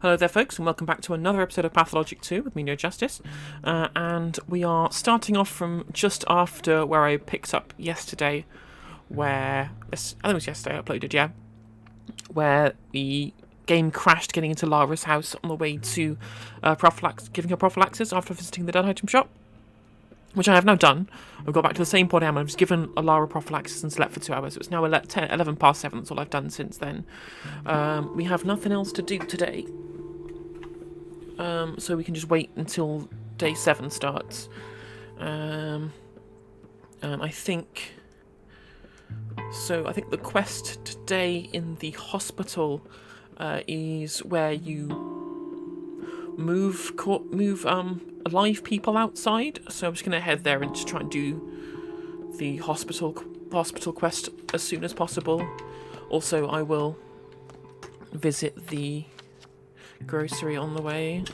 Hello there folks, and welcome back to another episode of Pathologic 2 with me, No Justice. And we are starting off from just after where I picked up yesterday, where, I think it was yesterday I uploaded, yeah, where the game crashed getting into Lara's house on the way to giving her prophylaxis after visiting the dead item shop, which I have now done. I've got back to the same point I am. I've just given a Lara prophylaxis and slept for 2 hours. It's now 11 past 7, that's all I've done since then. We have nothing else to do today. So we can just wait until day 7 starts. And I think... So I think the quest today in the hospital is where you move alive people outside. So I'm just going to head there and just try and do the hospital quest as soon as possible. Also, I will visit the grocery on the way.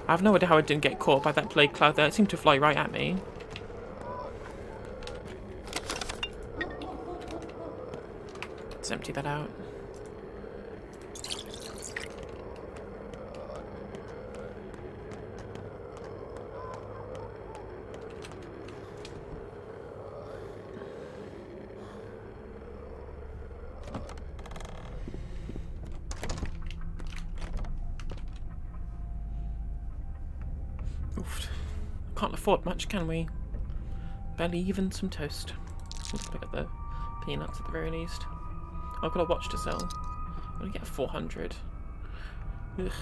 I have no idea how I didn't get caught by that plague cloud there. It seemed to fly right at me. Let's empty that out. Can't afford much, can we? Barely even some toast. Let's pick up the peanuts at the very least. I've got a watch to sell. I'm gonna get 400. Ugh.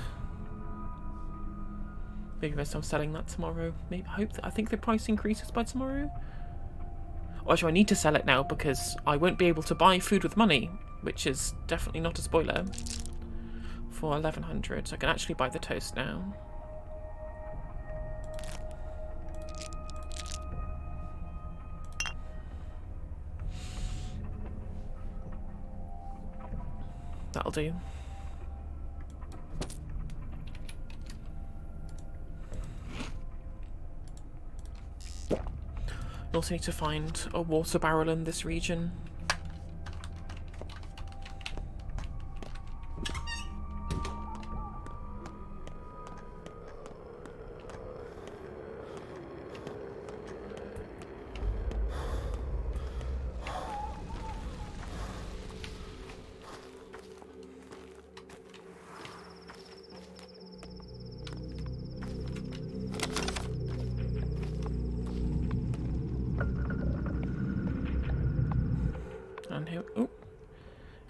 Maybe best I'm selling that tomorrow. Maybe I think the price increases by tomorrow. Or actually, I need to sell it now because I won't be able to buy food with money, which is definitely not a spoiler. For 1100, so I can actually buy the toast now. That'll do. I also need to find a water barrel in this region.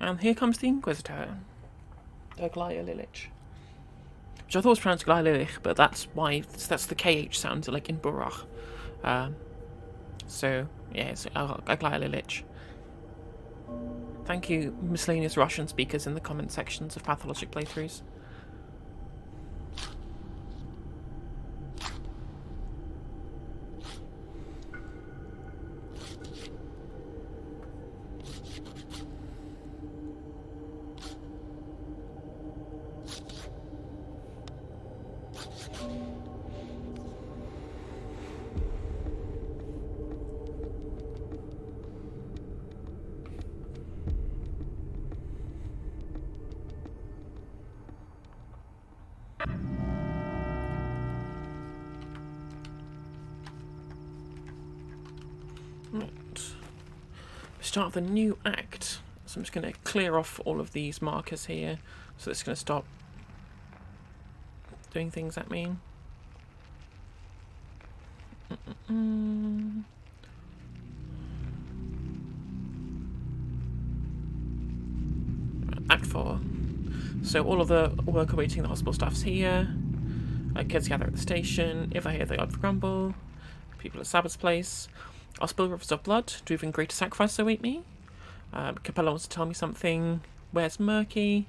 And here comes the Inquisitor, Lilich. Which I thought was pronounced Lilich, but that's the KH sound like in Burach. So yeah, it's Lilich. Thank you, miscellaneous Russian speakers in the comment sections of Pathologic playthroughs. Start the new act. So I'm just going to clear off all of these markers here. So it's going to stop doing things at me. Act 4. So all of the work awaiting the hospital staff's here. Kids gather at the station. If I hear the odd grumble. People at Sabbath's place. I'll spill rivers of blood. Do even greater sacrifice await me? Capella wants to tell me something. Where's Murky?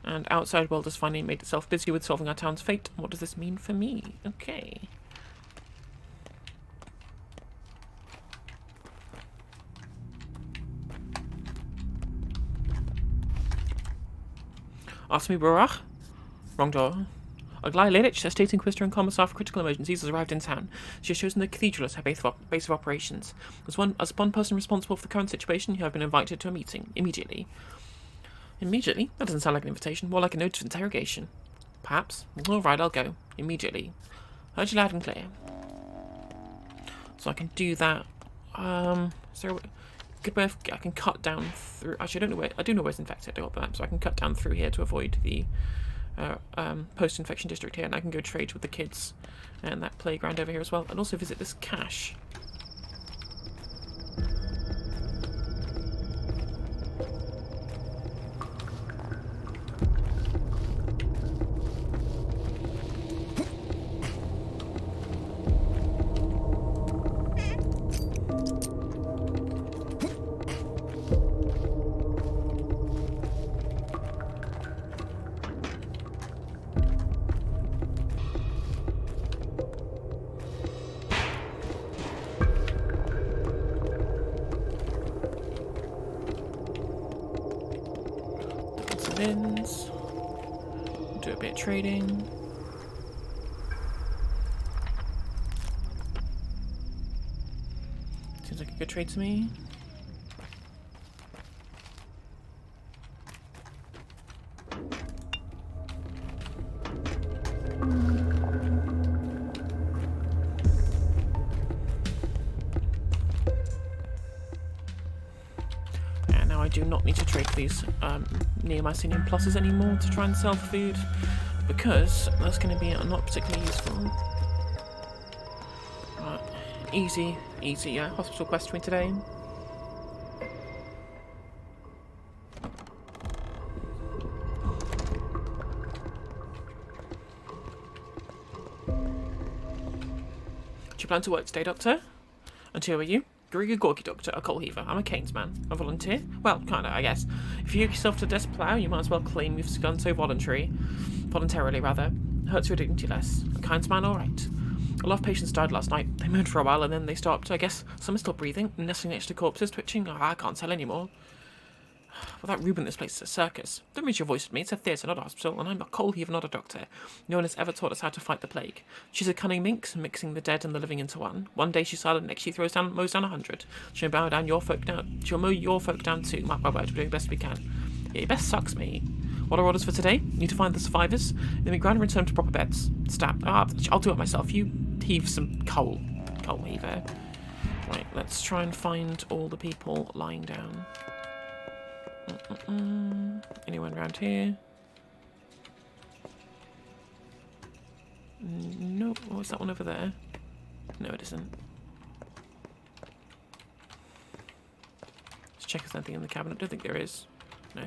And outside world has finally made itself busy with solving our town's fate. What does this mean for me? Okay. Ask me, Burach. Wrong door. Aglaia Lilich, a state inquisitor and commissar for critical emergencies, has arrived in town. She has chosen the cathedral as her base of operations. As one person responsible for the current situation, you have been invited to a meeting immediately. Immediately? That doesn't sound like an invitation, more like a note of interrogation. Perhaps. All right, I'll go. Immediately. Heard you loud and clear. So I can do that. Is there a good way I can cut down through? Actually, I do know where's infected. I got the map, so I can cut down through here to avoid the post-infection district here, and I can go trade with the kids and that playground over here as well, and also visit this cache. Do a bit of trading. Seems like a good trade to me. I do not need to trade for these Neomycenium pluses anymore to try and sell food, because that's going to be not particularly useful. Right, easy, hospital quest for me today. Do you plan to work today, Doctor? And who are you? You're a Gorky Doctor, a coal heaver. I'm a Canes man. A volunteer? Well, kinda, I guess. If you yoke yourself to a desk plough, you might as well claim you've done so voluntarily, rather. Hurts your dignity less. A Canes man, alright. A lot of patients died last night. They moaned for a while and then they stopped. I guess some are still breathing, nestling next to corpses, twitching. Oh, I can't tell anymore. Without Ruben, this place is a circus. Don't raise your voice at me. It's a theatre, not a hospital, and I'm a coal heaver, not a doctor. No one has ever taught us how to fight the plague. She's a cunning minx, mixing the dead and the living into one. One day she's silent, next she mows down 100. She'll mow your folk down too. Mark my word, we're doing the best we can. Yeah, your best sucks me. What are orders for today? Need to find the survivors. Then we grind and return to proper beds. Stab. I'll do it myself. You heave some coal. Coal heaver. Right, let's try and find all the people lying down. Anyone around here? No. Oh, is that one over there? No, it isn't. Let's check if there's anything in the cabinet. I don't think there is. No.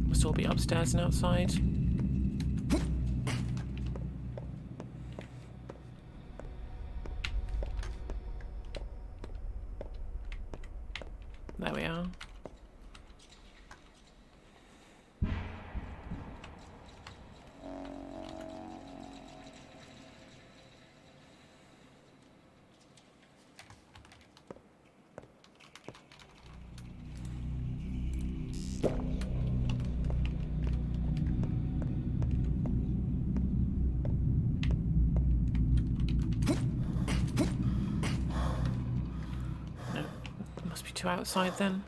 Must all be upstairs and outside. There we are. Outside then.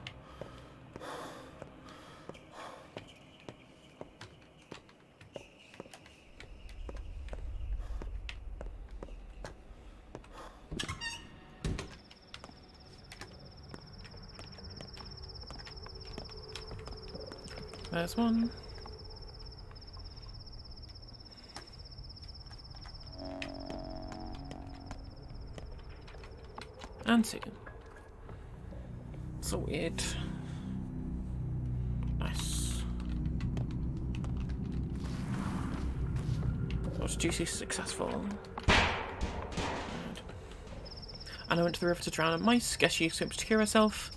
There's one. And two. So weird. Nice. Was juicy successful. Good. Anna went to the river to drown a mice. Guess she swam to cure herself.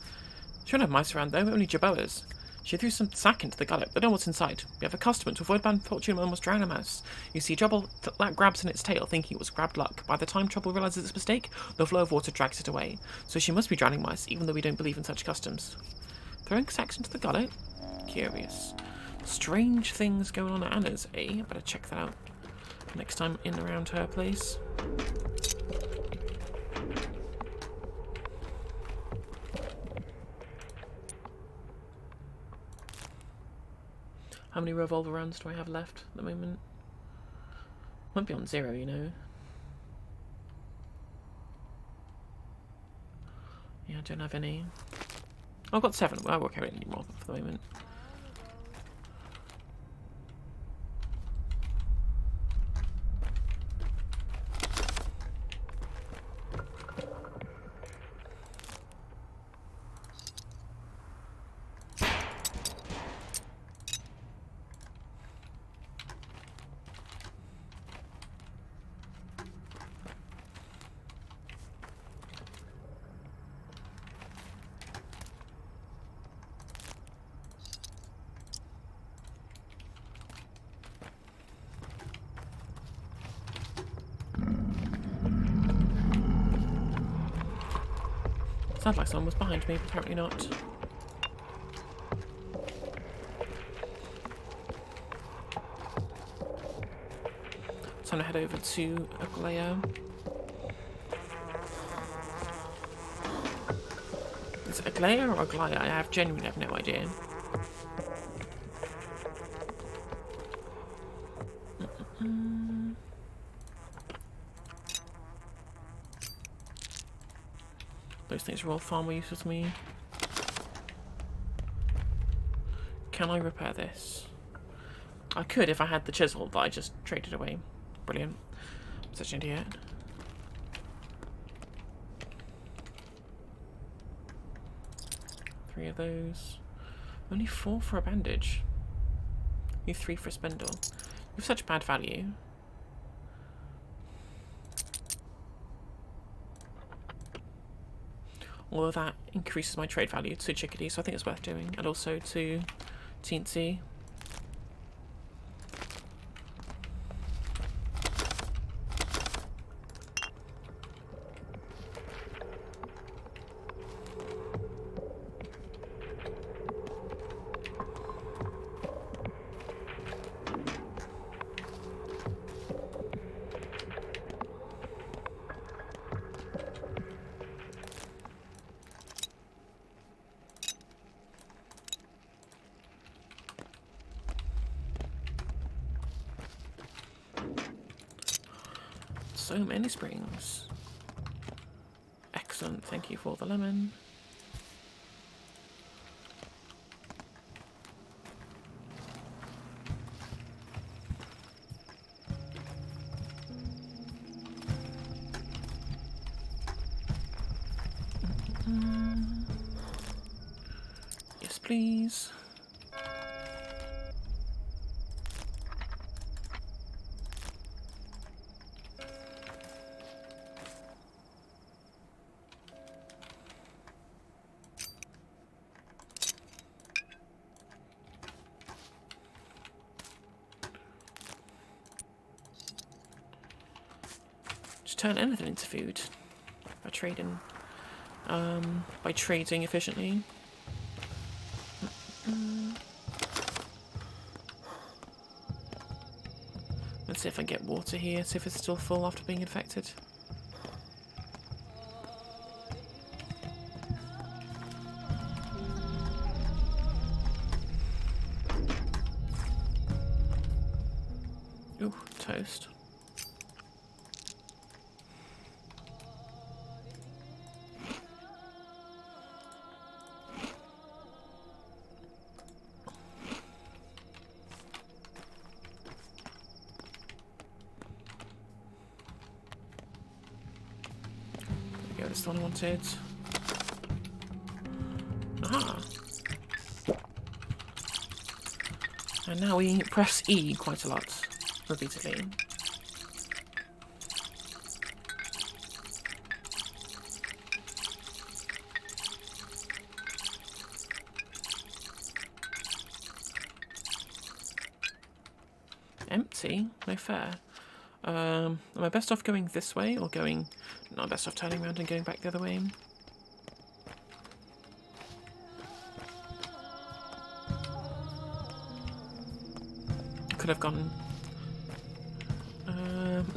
She won't have mice around though, only jerboas. She threw some sack into the gullet, but no what's inside. We have a custom to avoid bad fortune and almost drown a mouse. You see, Trouble grabs in its tail, thinking it was grabbed luck. By the time Trouble realizes its mistake, the flow of water drags it away. So she must be drowning mice, even though we don't believe in such customs. Throwing sacks into the gullet? Curious. Strange things going on at Anna's, eh? Better check that out next time in around her place. How many revolver rounds do I have left at the moment? Won't be on 0, you know. Yeah, I don't have any. Oh, I've got 7. Well, I won't carry any more for the moment. Sounds like someone was behind me, but apparently not. So I'm going to head over to Aglaya. Is it Aglaya or Aglaya? I genuinely have no idea. Those things are all far more useful to me. Can I repair this? I could if I had the chisel, but I just traded away. Brilliant. I'm such an idiot. Three of those. Only 4 for a bandage. You 3 for a spindle. You have such bad value. Although that increases my trade value to Chickadee, so I think it's worth doing. And also to Teensy. So many springs. Excellent, thank you for the lemon. Yes, please. Turn anything into food by trading efficiently. Let's see if I get water here, see if it's still full after being infected. Ooh, toast. That's the one I wanted. Ah. And now we press E quite a lot, repeatedly. Empty? No fair. Am I best off going this way or going... No, I'm best off turning around and going back the other way. Could have gone...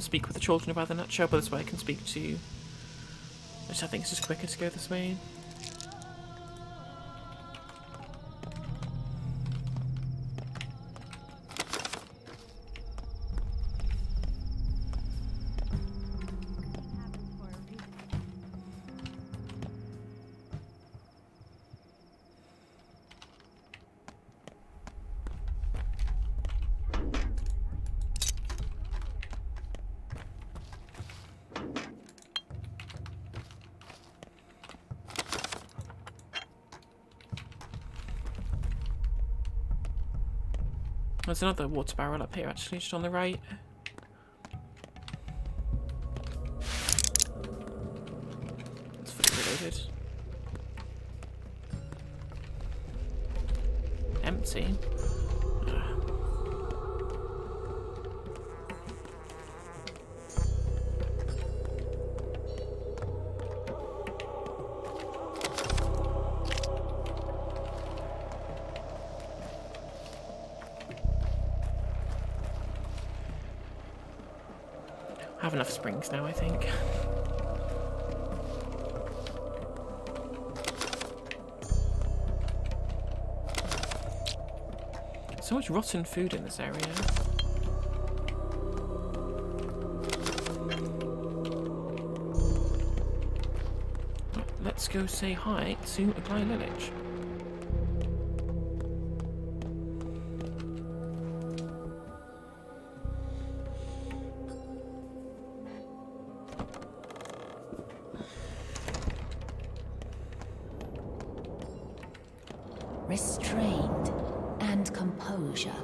speak with the children about the nutshell, but this way I can speak to... I think it's just quicker to go this way. There's another water barrel up here, actually, just on the right. It's fully reloaded. Empty. I have enough springs now, I think. So much rotten food in this area. Let's go say hi to a Gly Lilich. Restraint and composure.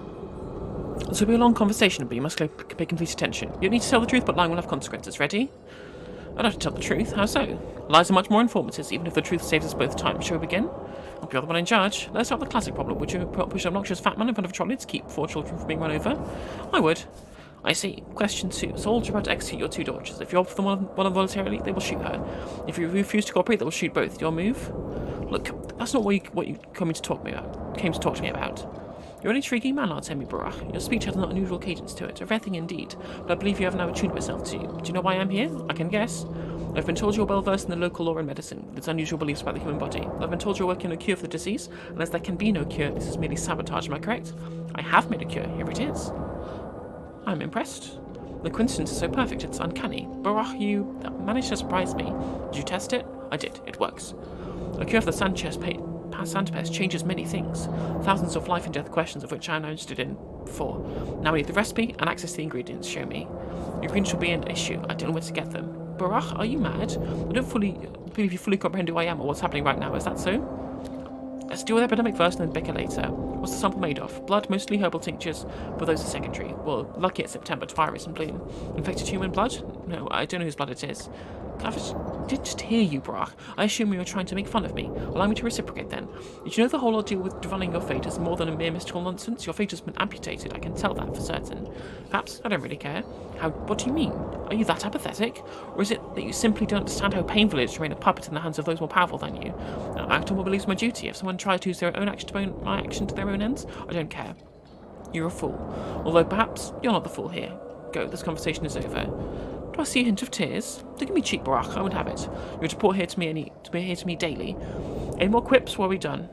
This will be a long conversation, but you must pay complete attention. You don't need to tell the truth, but lying will have consequences. Ready? I'd have to tell the truth. How so? Lies are much more informative, even if the truth saves us both time. Shall we begin? I'll be the one in charge. Let's start with the classic problem. Would you push an obnoxious fat man in front of a trolley to keep 4 children from being run over? I would. I see. Question 2. Soldiers are about to execute your 2 daughters. If you opt for one of them voluntarily, they will shoot her. If you refuse to cooperate, they will shoot both. Your move? Look, that's not what you came to talk to me about. You're an intriguing man, Artemi Barach. Your speech has an unusual cadence to it, a rare thing indeed, but I believe you have now attuned myself to you. Do you know why I'm here? I can guess. I've been told you're well versed in the local law and medicine, with its unusual beliefs about the human body. I've been told you're working on a cure for the disease, and as there can be no cure, this is merely sabotage, am I correct? I have made a cure, here it is. I'm impressed. The coincidence is so perfect, it's uncanny. Barach, you managed to surprise me. Did you test it? I did, it works. A cure for the Sandpest changes many things. Thousands of life and death questions of which I am now interested in. 4. Now I need the recipe and access to the ingredients. Show me. The ingredients will be an issue. I don't know where to get them. Barach, are you mad? I don't believe you fully comprehend who I am or what's happening right now. Is that so? Let's deal with the epidemic first and then bicker later. What's the sample made of? Blood, mostly herbal tinctures, but those are secondary. Well, lucky it's September, Twiris and Bloom. Infected human blood? No, I don't know whose blood it is. I did just hear you, Brach. I assume you were trying to make fun of me. Allow me to reciprocate then. Did you know the whole ordeal with divining your fate is more than a mere mystical nonsense? Your fate has been amputated, I can tell that for certain. Perhaps, I don't really care. What do you mean? Are you that apathetic? Or is it that you simply don't understand how painful it is to remain a puppet in the hands of those more powerful than you? I act on what believes my duty. If someone tries to use their own action to my action to their own ends, I don't care. You're a fool. Although perhaps you're not the fool here. Go, this conversation is over. Do I see a hint of tears? Don't give me cheek, Barach. I won't have it. You're to report here to me daily. Any more quips? What are we done?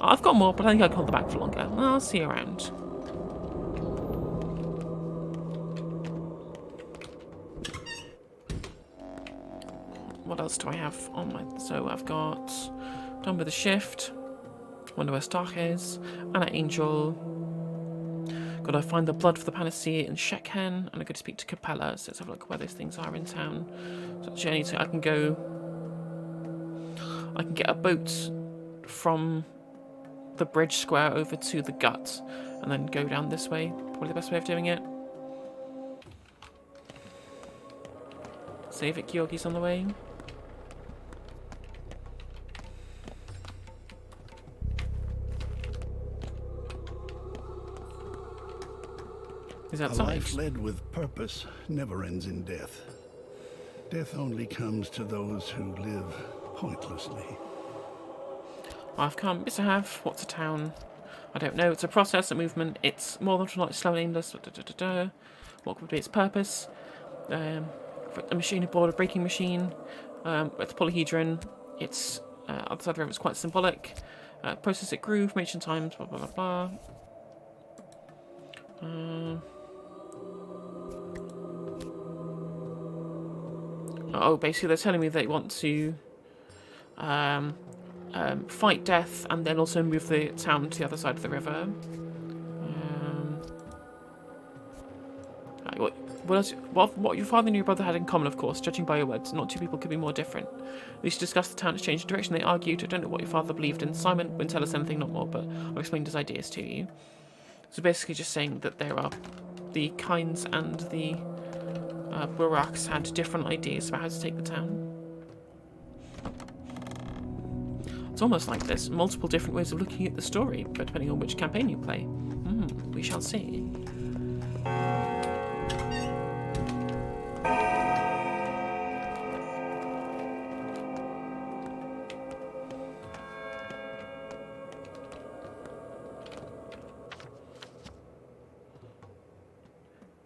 I've got more, but I think I can hold them back for longer. I'll see you around. What else do I have on my... So I've got... Done with the shift. Wonder where Stark is. Anna Angel. Gotta find the blood for the panacea in Shekhen, and I'm going to speak to Capella, so let's have a look where those things are in town. So journey to... I can get a boat from the bridge square over to the gut, and then go down this way. Probably the best way of doing it. Save it, Georgi's on the way. He's A outside. life led with purpose never ends in death. Death only comes to those who live pointlessly. I've come. Yes, I have. What's a town? I don't know. It's a process, a movement. It's more than like slow and aimless. What would be its purpose? A machine aboard a braking machine. It's a polyhedron. It's outside the river. It's quite symbolic. Process it groove, ancient times. Blah blah blah blah. Oh, basically they're telling me they want to fight death and then also move the town to the other side of the river. What your father and your brother had in common, of course, judging by your words, not two people could be more different. We should discuss the town has changed direction. They argued. I don't know what your father believed in. Simon wouldn't tell us anything, not more, but I've explained his ideas to you. So basically just saying that there are the Kynes and the Buraks had different ideas about how to take the town. It's almost like there's multiple different ways of looking at the story, but depending on which campaign you play. We shall see.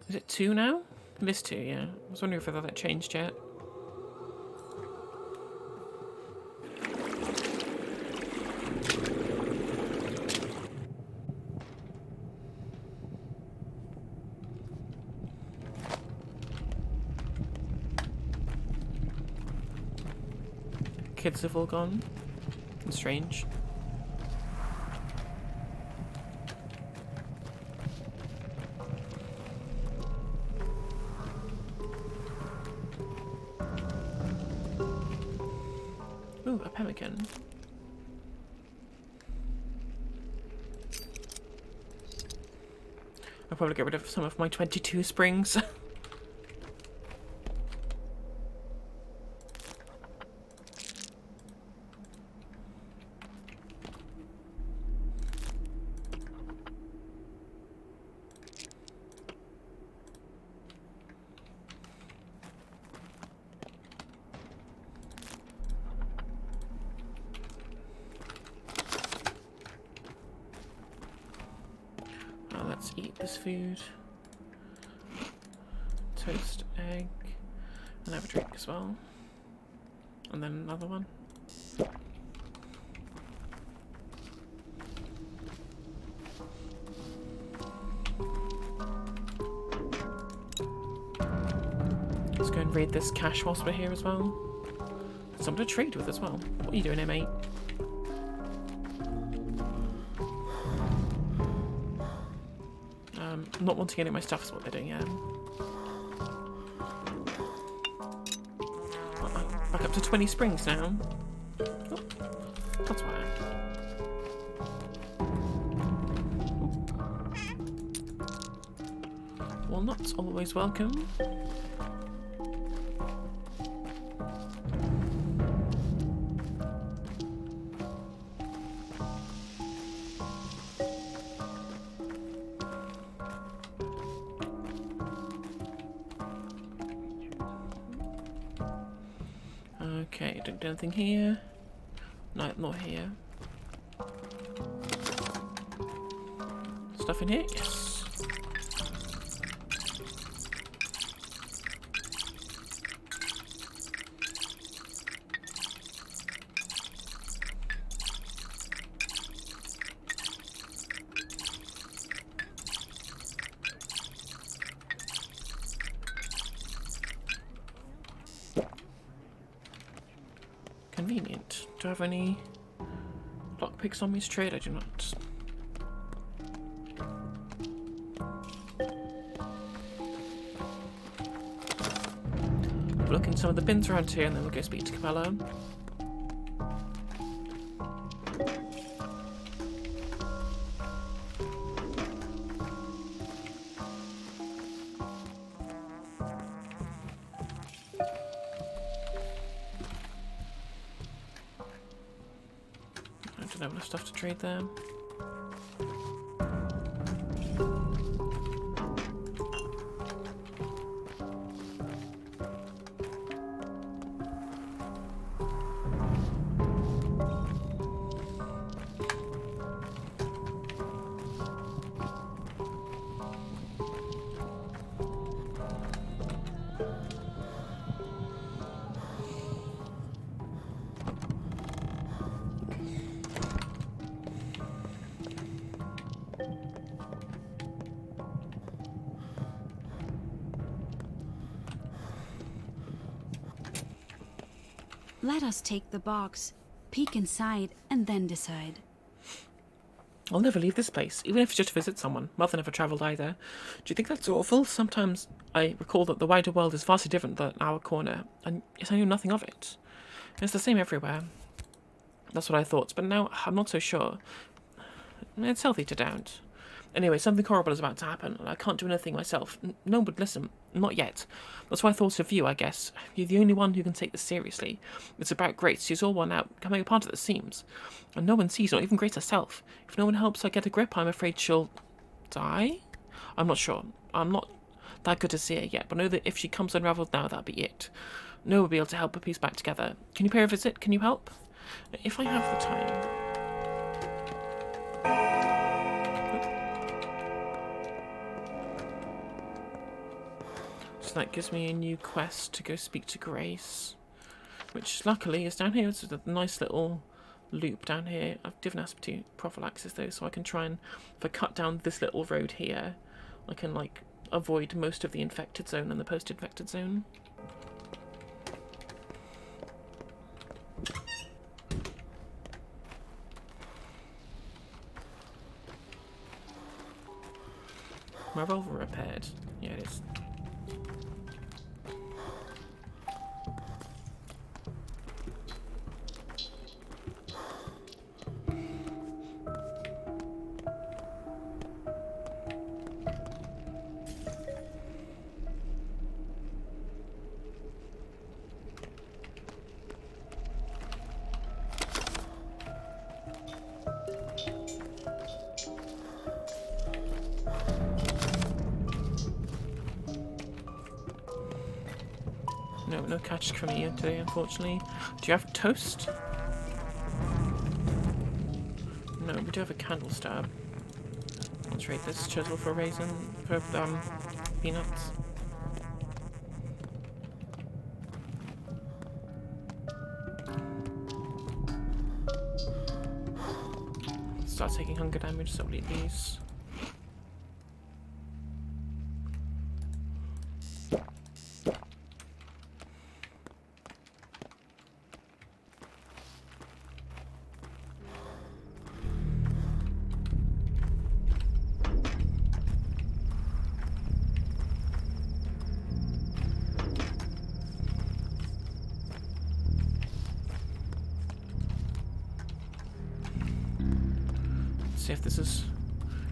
Is it 2 now? This 2, yeah. I was wondering if that changed yet. Kids have all gone. It's strange. Ooh, a pemmican. I'll probably get rid of some of my 22 springs. Let's eat this food. Toast, egg, and have a drink as well. And then another one. Let's go and raid this cache whilst we're here as well. Someone to trade with as well. What are you doing here, mate? Not wanting any of my stuff is what they're doing, yeah. Back up to 20 springs now. Oh, that's why. Walnuts, always welcome. Okay, don't do anything here. No, not here. Stuff in here? Yes. Convenient. Do I have any lockpicks on me to trade? I do not. Look in some of the bins around here and then we'll go speak to Capella. I don't have enough stuff to trade there. Let us take the box, peek inside, and then decide. I'll never leave this place, even if it's just to visit someone. Mother never travelled either. Do you think that's awful? Sometimes I recall that the wider world is vastly different than our corner, and yet I knew nothing of it. It's the same everywhere. That's what I thought, but now I'm not so sure. It's healthy to doubt. Anyway, something horrible is about to happen, and I can't do anything myself. No one would listen. Not yet. That's why I thought of you, I guess. You're the only one who can take this seriously. It's about Grace. She's all worn out, coming apart at the seams. And no one sees, not even Grace herself. If no one helps her get a grip, I'm afraid she'll die? I'm not sure. I'm not that good to see her yet, but know that if she comes unravelled now, that'll be it. No one will be able to help her piece back together. Can you pay her a visit? Can you help? If I have the time. So that gives me a new quest to go speak to Grace, which luckily is down here. It's a nice little loop down here. I've given us to prophylaxis though, so I can try and, if I cut down this little road here, I can like avoid most of the infected zone and the post-infected zone. My revolver repaired. Yeah, it is. No catch from you today, unfortunately. Do you have toast? No, we do have a candle stab. I'll trade this chisel for raisin, for peanuts. Start taking hunger damage, so we'll eat these. See if this has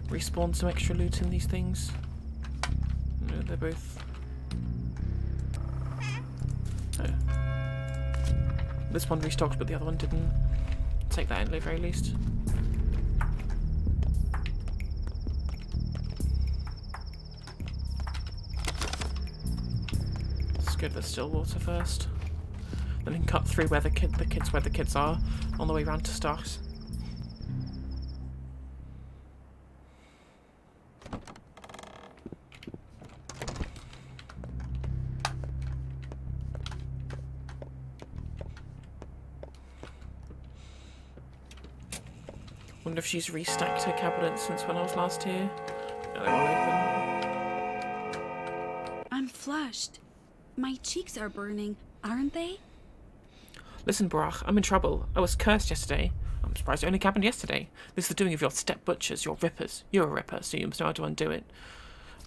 respawned some extra loot in these things. No, they're both... Oh. This one restocked, but the other one didn't. Take that in at the very least. Let's go to the still water first. Then we can cut through where the kids are on the way round to Starks. Wonder if she's restacked her cabinet since when I was last here. No, they're all open. I'm flushed. My cheeks are burning, aren't they? Listen, Barach, I'm in trouble. I was cursed yesterday. I'm surprised it only happened yesterday. This is the doing of your step butchers, your rippers. You're a ripper, so you must know how to undo it.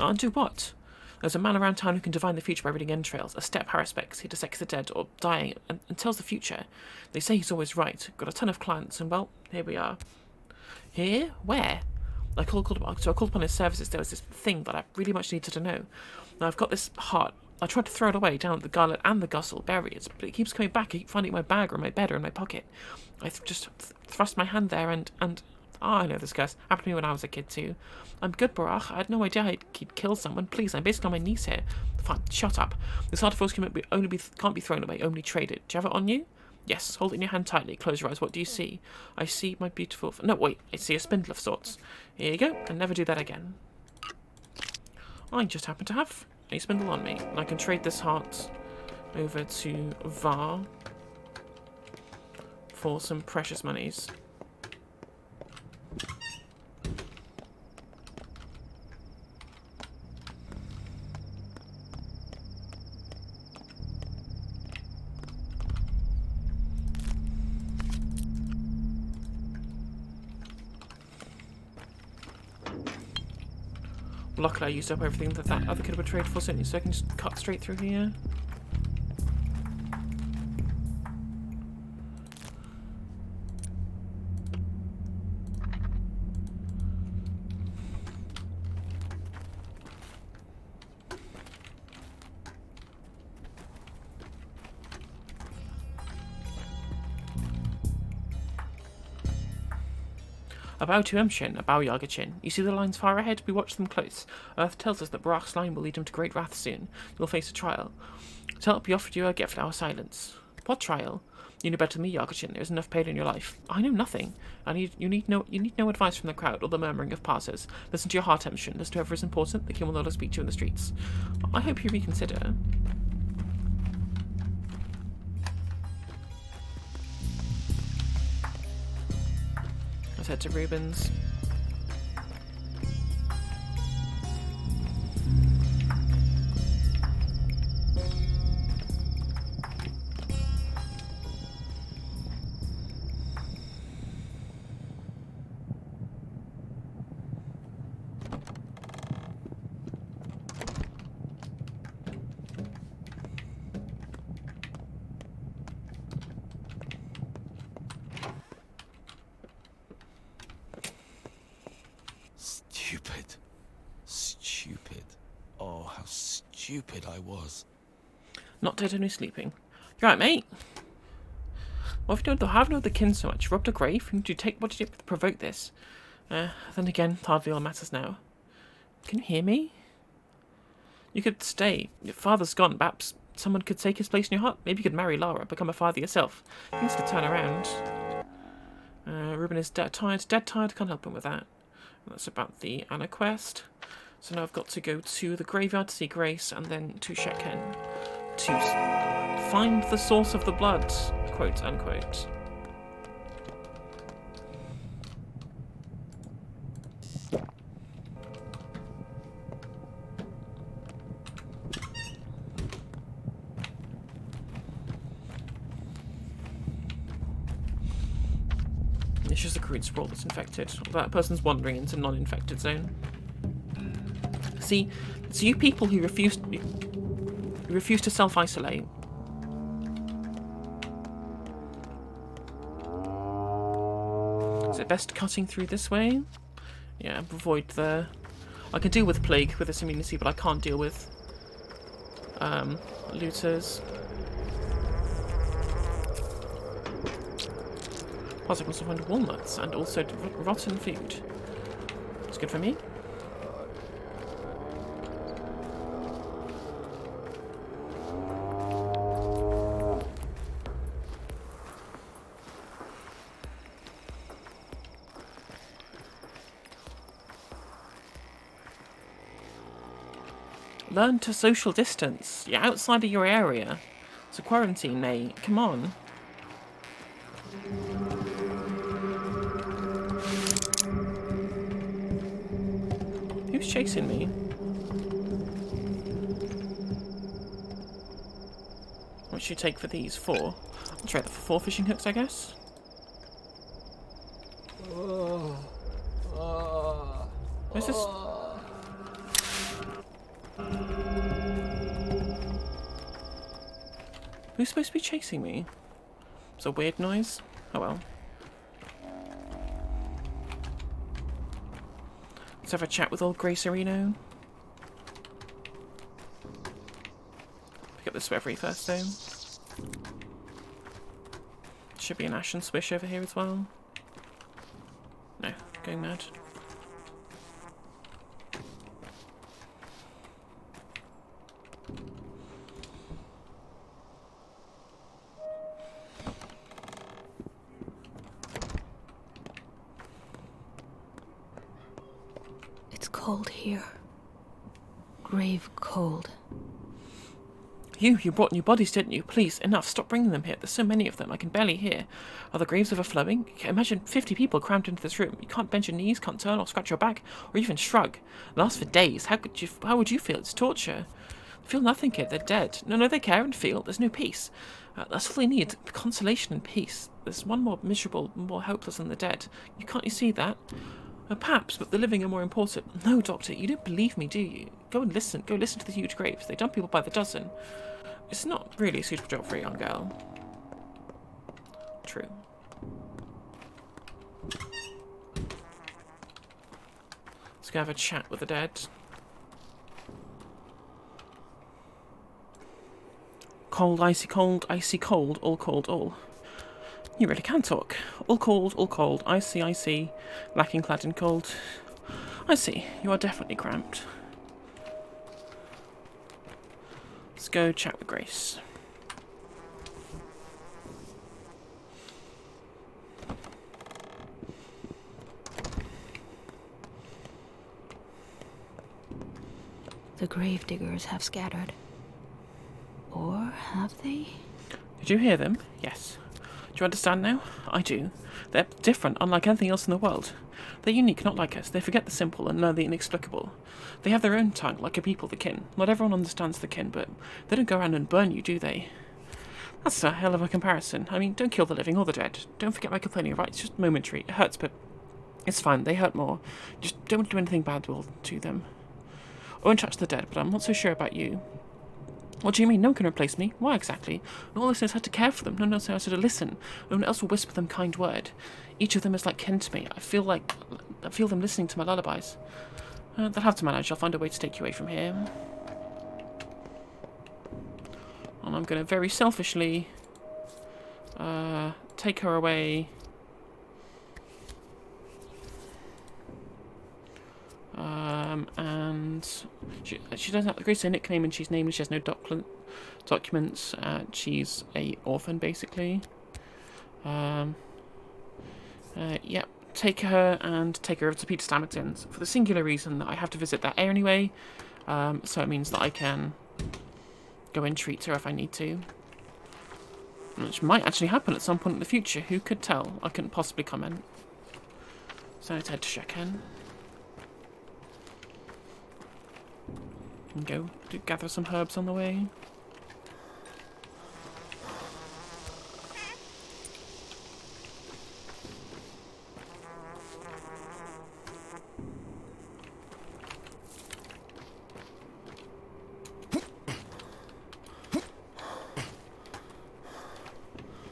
Undo what? There's a man around town who can divine the future by reading entrails. A step haruspex. He dissects the dead or dying and tells the future. They say he's always right. Got a ton of clients, and well, here we are. Here? Where? I called upon his services. There was this thing that I really much needed to know. Now I've got this heart. I tried to throw it away down at the Garlet and the Gussel barriers, but it keeps coming back. I keep finding it in my bag or in my bed or in my pocket. I just thrust my hand there and I know this curse. Happened to me when I was a kid too. I'm good, Barach. I had no idea he'd kill someone. Please, I'm basically on my knees here. Fine, shut up. This artifact can't be thrown away, only traded. Do you have it on you? Yes, hold it in your hand tightly. Close your eyes. What do you see? I see my beautiful... No, wait. I see a spindle of sorts. Here you go. And never do that again. I just happen to have a spindle on me. And I can trade this heart over to Var for some precious monies. Luckily I used up everything that other kid would trade for, so I can just cut straight through here. A bow to Umshin, a bow Yagachin. You see the lines far ahead? We watch them close. Earth tells us that Barak's line will lead him to great wrath soon. You'll face a trial. To help, he offered you a gift, our silence. What trial? You know better than me, Yagachin. There is enough pain in your life. I know nothing. You need no advice from the crowd or the murmuring of passers. Listen to your heart, Umshin. Listen to whoever is important. The king will not speak to you in the streets. I hope you reconsider. Let's head to Rubens. Stupid. Oh, how stupid I was. Not dead, only sleeping. You're right, mate. What have you known the kin so much? Robbed a grave? What did you do to provoke this? Then again, hardly all matters now. Can you hear me? You could stay. Your father's gone. Perhaps someone could take his place in your heart. Maybe you could marry Lara, become a father yourself. Things could turn around. Ruben is dead tired. Can't help him with that. And that's about the Anna quest. So now I've got to go to the graveyard to see Grace, and then to Shekken to find the source of the blood, quote unquote. It's just a crude sprawl that's infected. That person's wandering into non-infected zone. See, it's you people who refuse to self-isolate. Is it best cutting through this way? Yeah, avoid the... I can deal with plague with this immunity, but I can't deal with looters. Plus I can also find walnuts and also rotten food. It's good for me. Learn to social distance. You're outside of your area. It's a quarantine, mate. Come on. Who's chasing me? What should you take for these? 4? I'll trade that for 4 fishing hooks, I guess. Where's this? Who's supposed to be chasing me? It's a weird noise. Oh well. Let's have a chat with old Grace Areno. Pick up this reverie first though. Should be an ashen swish over here as well. No, going mad. Cold here. Grave cold. You brought new bodies, didn't you? Please, enough. Stop bringing them here. There's so many of them. I can barely hear. Are the graves overflowing? Imagine 50 people crammed into this room. You can't bend your knees, can't turn or scratch your back, or even shrug. It lasts for days. How would you feel? It's torture. They feel nothing, kid. They're dead. No, they care and feel. There's no peace. That's all they need. Consolation and peace. There's one more miserable, more hopeless than the dead. Can't you see that? Perhaps, but the living are more important. No, Doctor, you don't believe me, do you? Go and listen. Go listen to the huge graves. They dump people by the dozen. It's not really a suitable job for a young girl. True. Let's go have a chat with the dead. Cold, icy, cold, all cold, all. You really can talk. All cold, icy, icy, lacking clad in cold. I see, you are definitely cramped. Let's go chat with Grace. The gravediggers have scattered. Or have they? Did you hear them? Yes. Do you understand now? I do. They're different, unlike anything else in the world. They're unique, not like us. They forget the simple and know the inexplicable. They have their own tongue, like a people, the kin. Not everyone understands the kin, but they don't go around and burn you, do they? That's a hell of a comparison. I mean, don't kill the living or the dead. Don't forget my complaining, right? It's just momentary. It hurts, but it's fine. They hurt more. Just don't do anything bad to them. I won't touch the dead, but I'm not so sure about you. What do you mean? No one can replace me. Why exactly? No one else knows how to care for them. No one else knows how to listen. No one else will whisper them kind word. Each of them is like kin to me. I feel them listening to my lullabies. They'll have to manage. I'll find a way to take you away from here. And I'm going to very selfishly take her away. And she doesn't have Grace a nickname, and she's nameless. She has no documents. She's a orphan, basically. Yep. Take her over to Peter Stammerton's for the singular reason that I have to visit that anyway. So it means that I can go and treat her if I need to. Which might actually happen at some point in the future. Who could tell? I couldn't possibly comment. So let's head to Shekin. And go to gather some herbs on the way.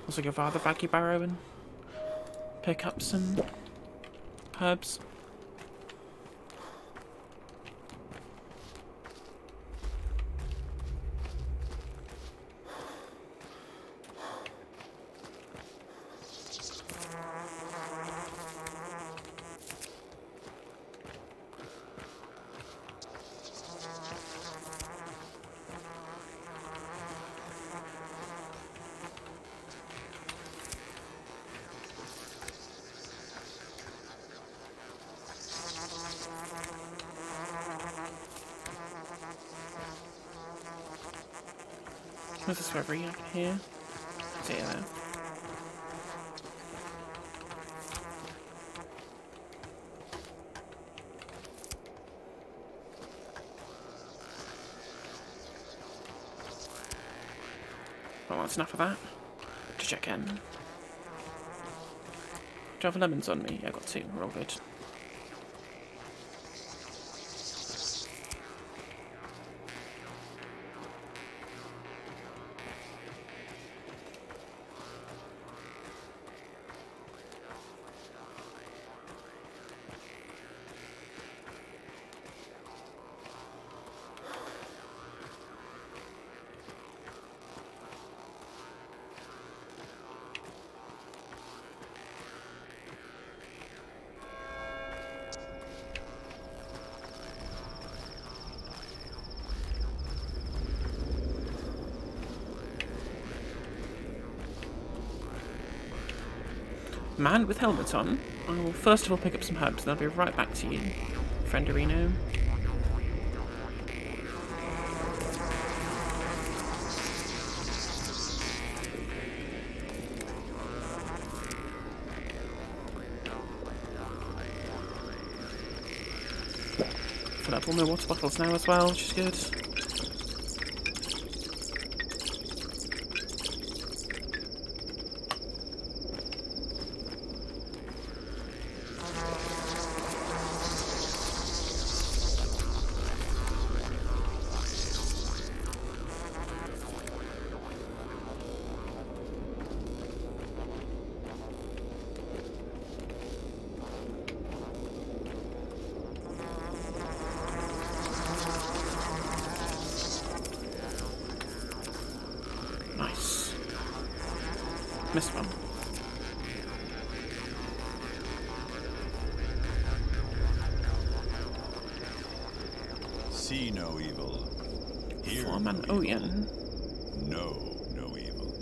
Also go via the Vaggy Barrow and pick up some herbs. Where's this reverie up here? Is it there? Well, that's enough of that. To check in. Do you have lemons on me? Yeah, I got 2. We're all good. Man with helmet on. I will first of all pick up some herbs, and I'll be right back to you, frienderino. Fill up all my water bottles now as well, which is good. Missed one. See no evil. Hear Foreman no evil. Oyen. Know no evil.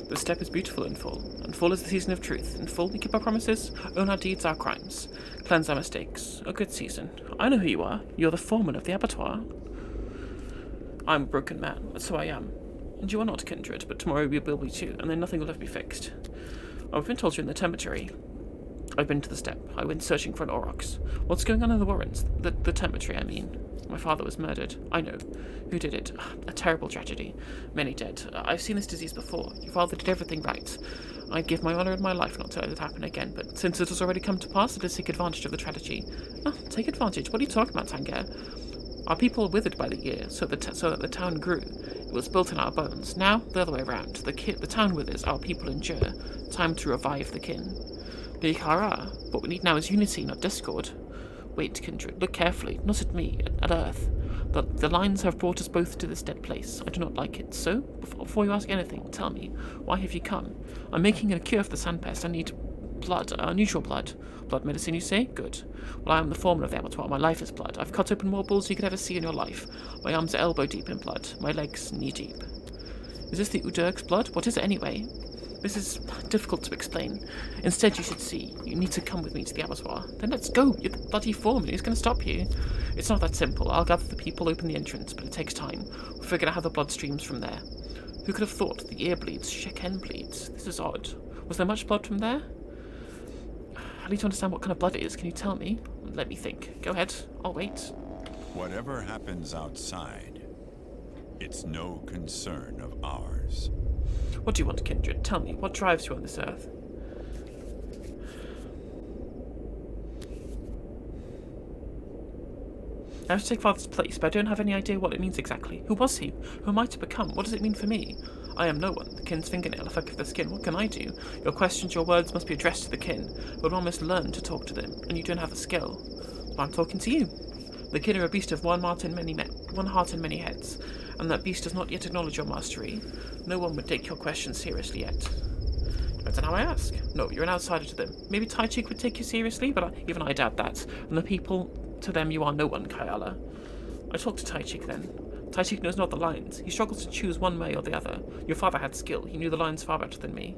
The steppe is beautiful in fall, and fall is the season of truth. In fall, we keep our promises, own our deeds, our crimes, cleanse our mistakes. A good season. I know who you are. You're the foreman of the abattoir. I'm a broken man, that's who I am. And you are not kindred, but tomorrow we will be too, and then nothing will ever be fixed. I've been told you're in the cemetery. I've been to the steppe. I went searching for an aurochs. What's going on in the warrens? The cemetery, I mean. My father was murdered. I know. Who did it? A terrible tragedy. Many dead. I've seen this disease before. Your father did everything right. I'd give my honour and my life not to let it happen again, but since it has already come to pass, let us take advantage of the tragedy. Oh, take advantage? What are you talking about, Tanger? Our people withered by the year, so that the town grew. It was built in our bones. Now, the other way around. The town withers, our people endure. Time to revive the kin. Big hurrah. What we need now is unity, not discord. Wait, kindred, look carefully, not at me, at Earth. The lines have brought us both to this dead place. I do not like it. So, before you ask anything, tell me, why have you come? I'm making a cure for the sandpest. I need blood, unusual blood. Blood medicine, you say? Good. Well, I am the foreman of the abattoir. My life is blood. I've cut open more bulls than you could ever see in your life. My arms are elbow deep in blood. My legs knee deep. Is this the Udurg's blood? What is it anyway? This is difficult to explain. Instead, you should see. You need to come with me to the abattoir. Then let's go. You're the bloody foreman. Who's going to stop you? It's not that simple. I'll gather the people, open the entrance, but it takes time. We'll figure out how the blood streams from there. Who could have thought? The ear bleeds. Sheken bleeds. This is odd. Was there much blood from there? I need to understand what kind of blood it is. Can you tell me? Let me think. Go ahead. I'll wait. Whatever happens outside, it's no concern of ours. What do you want, kindred? Tell me, what drives you on this earth? I have to take Father's place, but I don't have any idea what it means exactly. Who was he? Who am I to become? What does it mean for me? I am no one. The kin's fingernail, a fleck of the skin. What can I do? Your questions, your words must be addressed to the kin, but one must learn to talk to them, and you don't have the skill. So I'm talking to you. The kin are a beast of one heart and many heads, and that beast does not yet acknowledge your mastery. No one would take your questions seriously yet. Depends on how I ask. No, you're an outsider to them. Maybe Taichik would take you seriously, but even I doubt that. And the people, to them you are no one, Kayala. I talked to Taichik then. Taichik knows not the lines. He struggles to choose one way or the other. Your father had skill. He knew the lines far better than me.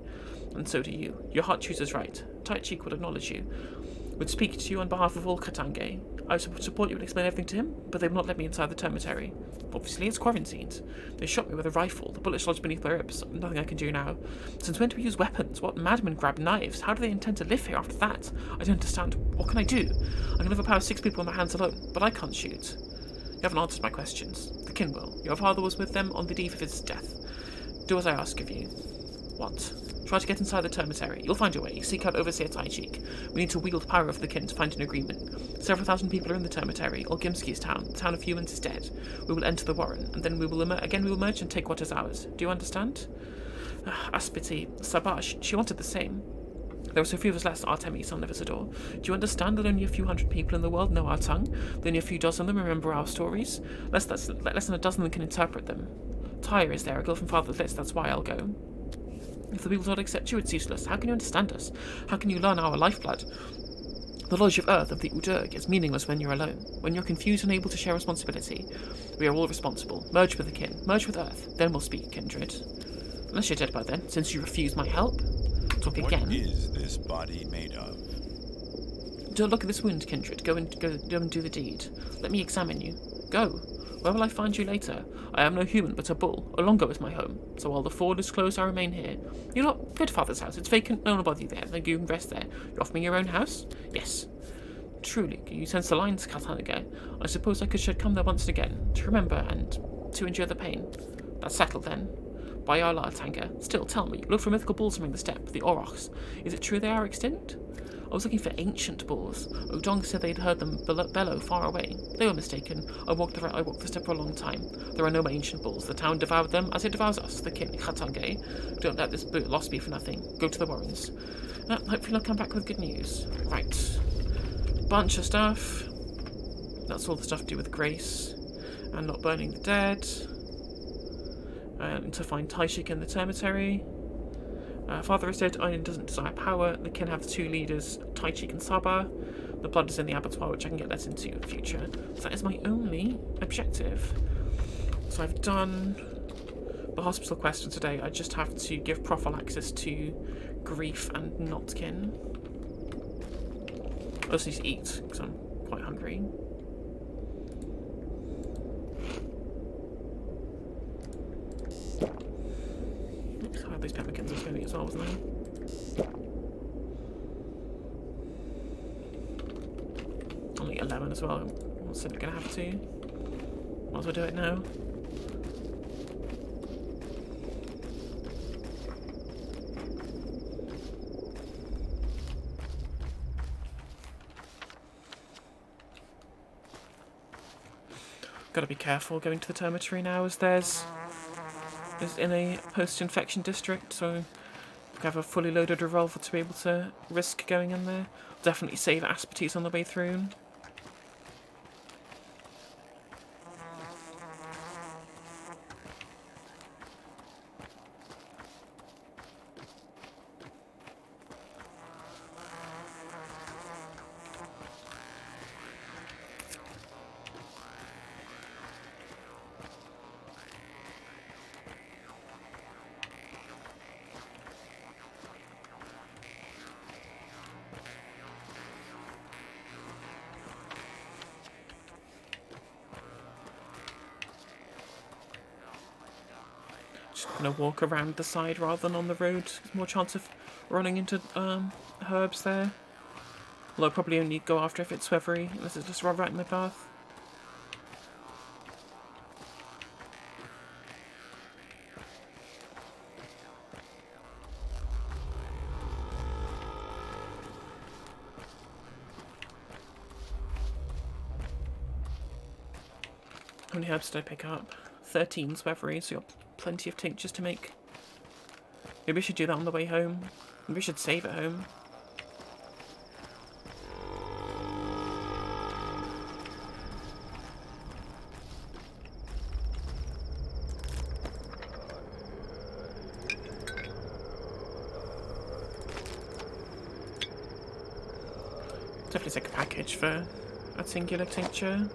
And so do you. Your heart chooses right. Taichik would acknowledge you. Would speak to you on behalf of all Katange. I would support you and explain everything to him, but they would not let me inside the cemetery. Obviously, it's quarantined. They shot me with a rifle. The bullet lodged beneath my ribs. Nothing I can do now. Since when do we use weapons? What madmen grab knives? How do they intend to live here after that? I don't understand. What can I do? I can overpower 6 people in my hands alone, but I can't shoot. You haven't answered my questions. The kin will. Your father was with them on the eve of his death. Do as I ask of you. What? Try to get inside the cemetery. You'll find your way. Seek out Overseer Taichik. We need to wield power over the kin to find an agreement. Several thousand people are in the cemetery. Olgimski's town. The town of humans is dead. We will enter the warren, and then we will merge and take what is ours. Do you understand? Aspiti, Sabash, she wanted the same. There were so few of us left, Artemis, son of Isidore. Do you understand that only a few hundred people in the world know our tongue? That only a few dozen of them remember our stories? Less than a dozen of them can interpret them. Tyre is there, a girl from Father's Lips, that's why I'll go. If the people do not accept you, it's useless. How can you understand us? How can you learn our lifeblood? The knowledge of Earth, of the Udurg, is meaningless when you're alone. When you're confused and unable to share responsibility. We are all responsible. Merge with the kin. Merge with Earth. Then we'll speak, kindred. Unless you're dead by then, since you refuse my help. Talk again. What is this body made of? Don't look at this wound, kindred. Go and do the deed. Let me examine you. Go. Where will I find you later? I am no human, but a bull. Olongo is my home. So while the ford is closed, I remain here. You're not go to Father's house. It's vacant. No one will bother you there. Then you can rest there. You offer me your own house? Yes. Truly, you sense the lines, Katanaga. I suppose I should come there once again, to remember and to endure the pain. That's settled then. By Allah, Tanga. Still, tell me, look for mythical bulls among the steppe, the Aurochs. Is it true they are extinct? I was looking for ancient bulls. Odong said they'd heard them bellow far away. They were mistaken. I walked the steppe for a long time. There are no ancient bulls. The town devoured them as it devours us, the kin, Khatange. Don't let this loss be for nothing. Go to the warrens. Hopefully I'll come back with good news. Right. Bunch of stuff. That's all the stuff to do with grace. And not burning the dead. And to find Taishik in the cemetery. Father is dead, Eileen doesn't desire power. The kin have 2 leaders, Taichik and Saba. The blood is in the abattoir, which I can get let into in the future. So that is my only objective. So I've done the hospital quest for today. I just have to give prophylaxis to Grief and Notkin. I also need to eat, because I'm quite hungry. Oops, I had these pemmican was going to eat as well, wasn't I? I'll eat a lemon as well. I'm simply going to have to. Might as well do it now. Got to be careful going to the termitory now, as there's in a post-infection district, so I have a fully loaded revolver to be able to risk going in there. Definitely save aspartame on the way through. Just gonna walk around the side rather than on the road. There's more chance of running into herbs there. Although I'll probably only go after if it's swevery, unless it's just right in my path. How many herbs did I pick up? 13 swevery, so you've got plenty of tinctures to make. Maybe I should do that on the way home. Maybe I should save at home. Definitely take a package for a singular tincture.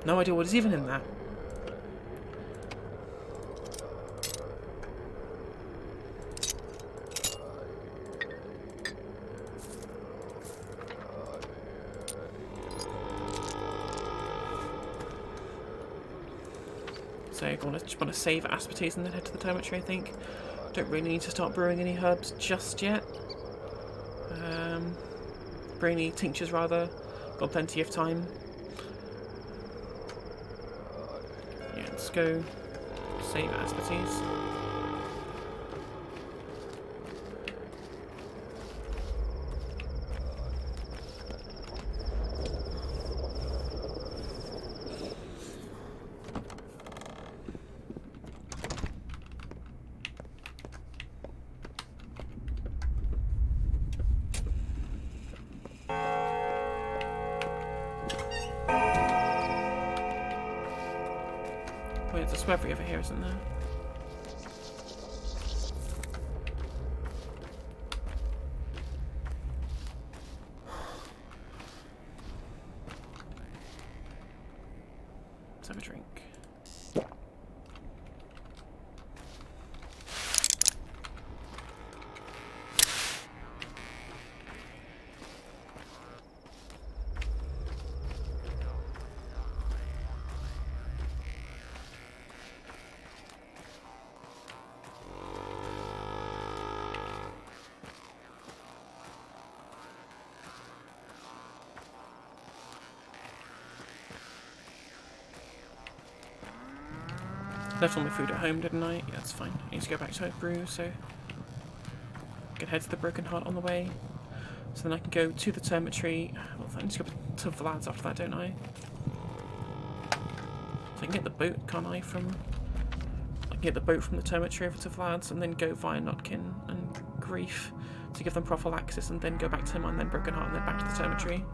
No idea what is even in that. So I just want to save aspartame and then head to the termitory, I think. Don't really need to start brewing any herbs just yet. Brewing any tinctures rather. Got plenty of time. Yeah, let's go save aspartame. Wait, there's a swevery over here, isn't there? Let's have a drink. Left all my food at home, didn't I? Yeah, that's fine. I need to go back to brew, so I can head to the Broken Heart on the way. So then I can go to the termitory. Well, I need to go to Vlad's after that, don't I? So I can get the boat, can't I? I can get the boat from the termitory over to Vlad's and then go via Notkin and Grief to give them prophylaxis and then go back to him and then Broken Heart and then back to the termitory.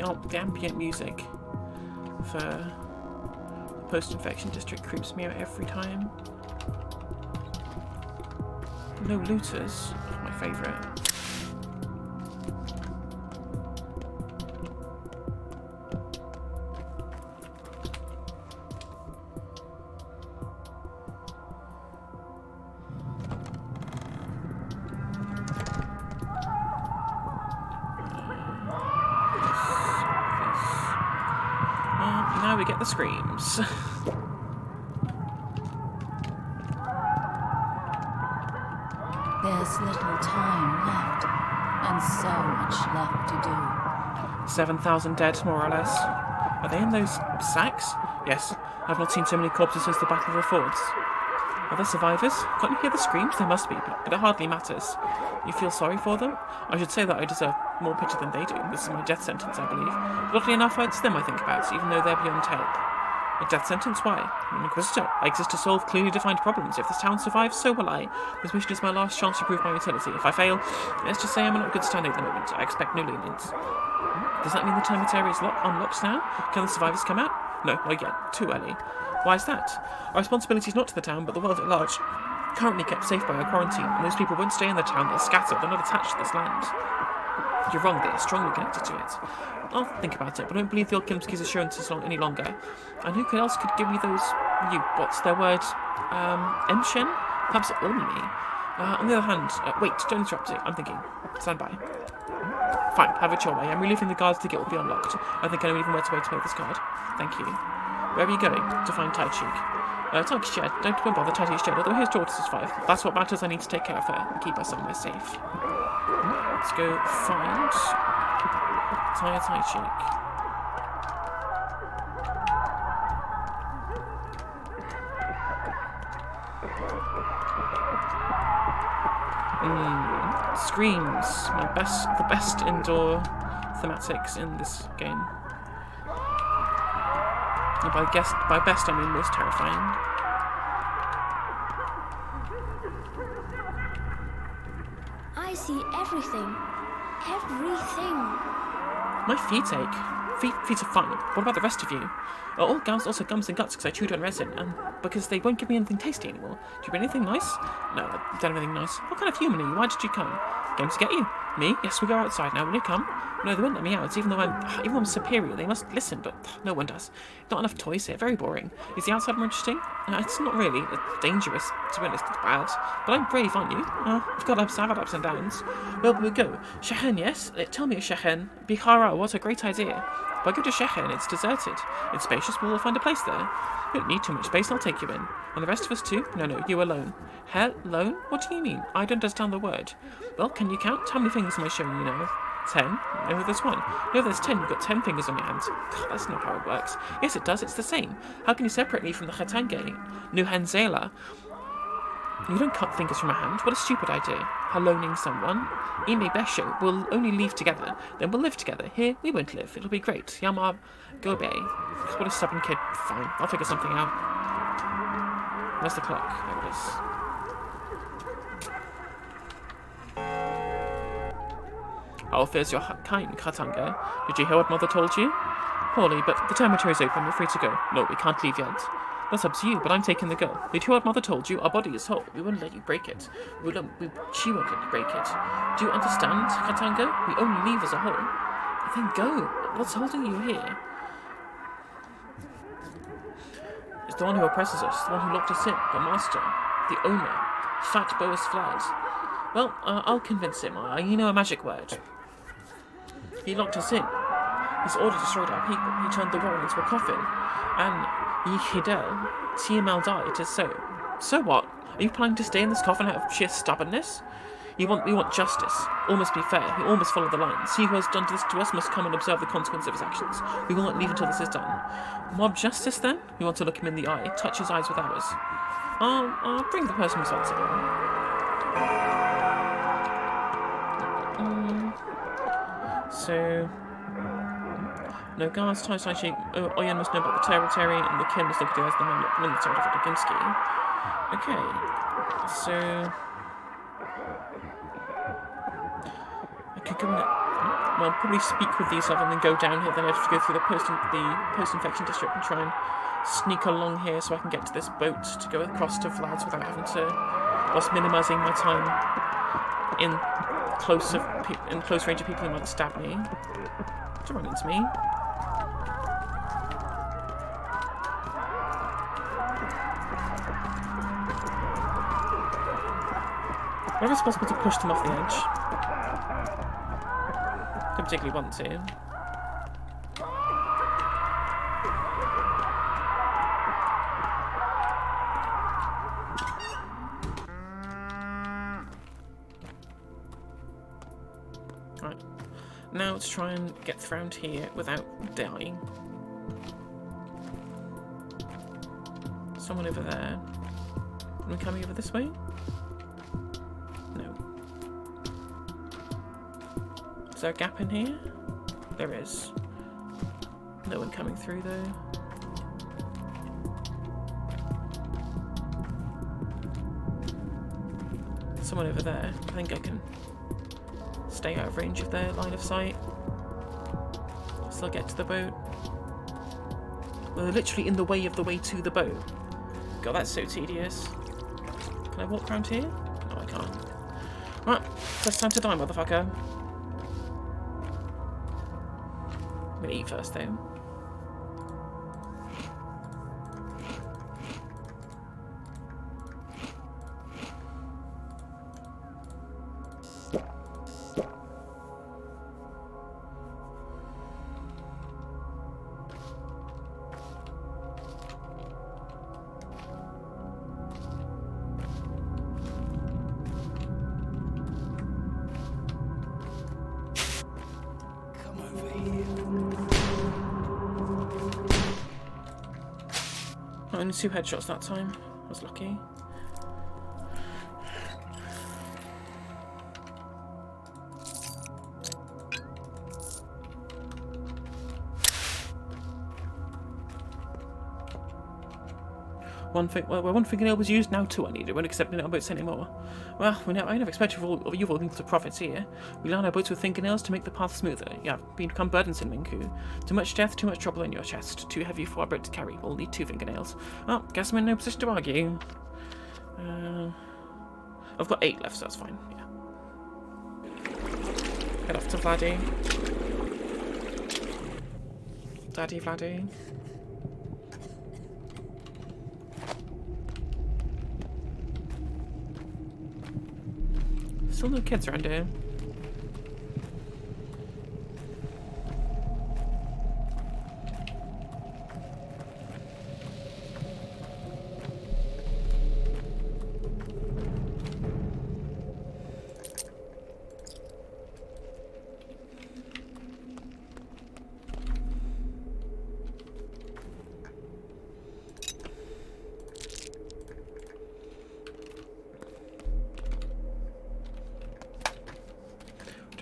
The ambient music for the post-infection district creeps me out every time. No looters, my favourite. Now we get the screams. There's little time left, and so much left to do. 7,000 dead, more or less. Are they in those sacks? Yes. I've not seen so many corpses since the Battle of the Fords. Are there survivors? Can't you hear the screams? There must be, but it hardly matters. You feel sorry for them? I should say that I deserve more pity than they do. This is my death sentence, I believe. But oddly enough, it's them I think about, even though they're beyond help. A death sentence? Why? I'm an Inquisitor. I exist to solve clearly defined problems. If this town survives, so will I. This mission is my last chance to prove my utility. If I fail, let's just say I'm in not good standing at the moment. I expect no lenience. Does that mean the termite area is unlocked now? Can the survivors come out? No, not yet. Too early. Why is that? Our responsibility is not to the town, but the world at large. Currently kept safe by our quarantine, and those people won't stay in the town. They'll scatter. They're not attached to this land. You're wrong. They are strongly connected to it. I'll think about it, but I don't believe the Olkimski's assurances any longer. And who else could give me those... what's their word? Emshen? Perhaps only me. On the other hand... wait, don't interrupt me. I'm thinking. Stand by. Fine, have it your way. I'm relieving the guards to get will be unlocked. I think I know even where to make this card. Thank you. Where are you going? To find Tai Cheek. Tai's shed. Don't bother Tai's shed, although his daughter's is 5. That's what matters. I need to take care of her and keep her somewhere safe. Let's go find Tai Cheek. Screams. The best indoor thematics in this game. And by best I mean most terrifying. I see everything. Everything. My feet ache. Feet are fine. What about the rest of you? All also gums and guts because I chewed on resin, and because they won't give me anything tasty anymore. Do you have anything nice? No, I don't have anything nice. What kind of human are you? Why did you come? Came to get you. Me? Yes, we go outside now. Will you come? No, they won't let me out. Even though I'm superior, they must listen, but no one does. Not enough toys here. Very boring. Is the outside more interesting? It's not really. It's dangerous. To be honest, it's bad. But I'm brave, aren't you? I've had ups and downs. Well, we go. Shehen, yes? Tell me, Shehen. Bihara, what a great idea. If I go to Shehen, it's deserted. It's spacious, we'll find a place there. You don't need too much space, I'll take you in. And the rest of us too? No, you alone. Alone? What do you mean? I don't understand the word. Well, can you count? How many fingers am I showing you now? 10? No, there's 1. No, there's 10. You've got 10 fingers on your hands. That's not how it works. Yes, it does. It's the same. How can you separate me from the Khatange? Nuhanzela. You don't cut fingers from a hand. What a stupid idea. Haloning someone. Ime Besho. We'll only leave together. Then we'll live together. Here, we won't live. It'll be great. Yama Gobe. What a stubborn kid. Fine. I'll figure something out. Where's the clock? There it is. How fears your kind, Katanga? Did you hear what Mother told you? Poorly, but the dormitory is open. You're free to go. No, we can't leave yet. That's up to you, but I'm taking the girl. Did you hear what Mother told you? Our body is whole. We won't let you break it. She won't let you break it. Do you understand, Katanga? We only leave as a whole. Then go. What's holding you here? It's the one who oppresses us, the one who locked us in, the master, the owner, Fat Boas Flad. Well, I'll convince him. You know a magic word. He locked us in. His order destroyed our people. He turned the warren into a coffin. And Yihidel, TML died. It is so. So what? Are you planning to stay in this coffin out of sheer stubbornness? We want justice. All must be fair. We all must follow the lines. He who has done this to us must come and observe the consequence of his actions. We will not leave until this is done. Mob justice, then? We want to look him in the eye, touch his eyes with ours. I'll bring the person responsible. So... No guards, Tai Chi, Oyen must know about the territory, and the kin must look at the eyes of the military of Dogimski. Okay, so... I could go in well, probably speak with these other and then go down here. Then I have to go through the post-infection district and try and sneak along here so I can get to this boat to go across to Vlad's without having to, whilst minimising my time in close range of people who might stab me. To run into me. Whenever it's possible to push them off the edge. Don't particularly want to. Right. Now let's try and get around here without dying. Someone over there. Are we coming over this way? No. Is there a gap in here? There is. No one coming through though. Someone over there. I think I can stay out of range of their line of sight. Still get to the boat. Well, they're literally in the way of the way to the boat. God, that's so tedious. Can I walk around here? No, I can't. Right, first time to die, motherfucker. I'm gonna eat first, though. Only 2 headshots that time. I was lucky. One fingernail was used, now 2 are needed. Won't accept no boats anymore. Well, I never expected you all people to profit here. We line our boats with fingernails to make the path smoother. You have become burdensome, Minku. Too much death, too much trouble in your chest. Too heavy for our boat to carry. We'll need 2 fingernails. Well, guess I'm in no position to argue. I've got 8 left, so that's fine. Yeah. Head off to Vladdy. Daddy Vladdy. Still no kids around here.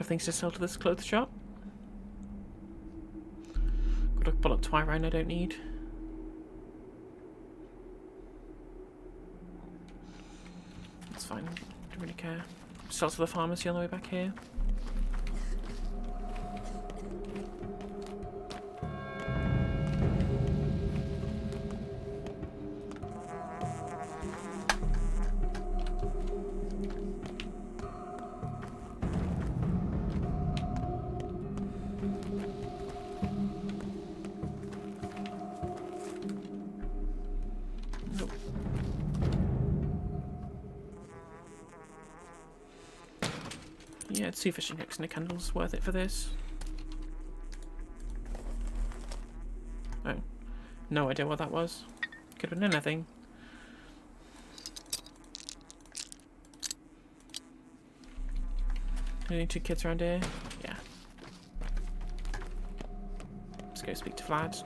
Things to sell to this clothes shop. Got a bullet twirine I don't need. That's fine. Don't really care. Sell to the pharmacy on the way back here. Yeah, 2 fishing hooks and a candle's worth it for this. Oh. No idea what that was. Could have been anything. Any 2 kids around here? Yeah. Let's go speak to Vlad.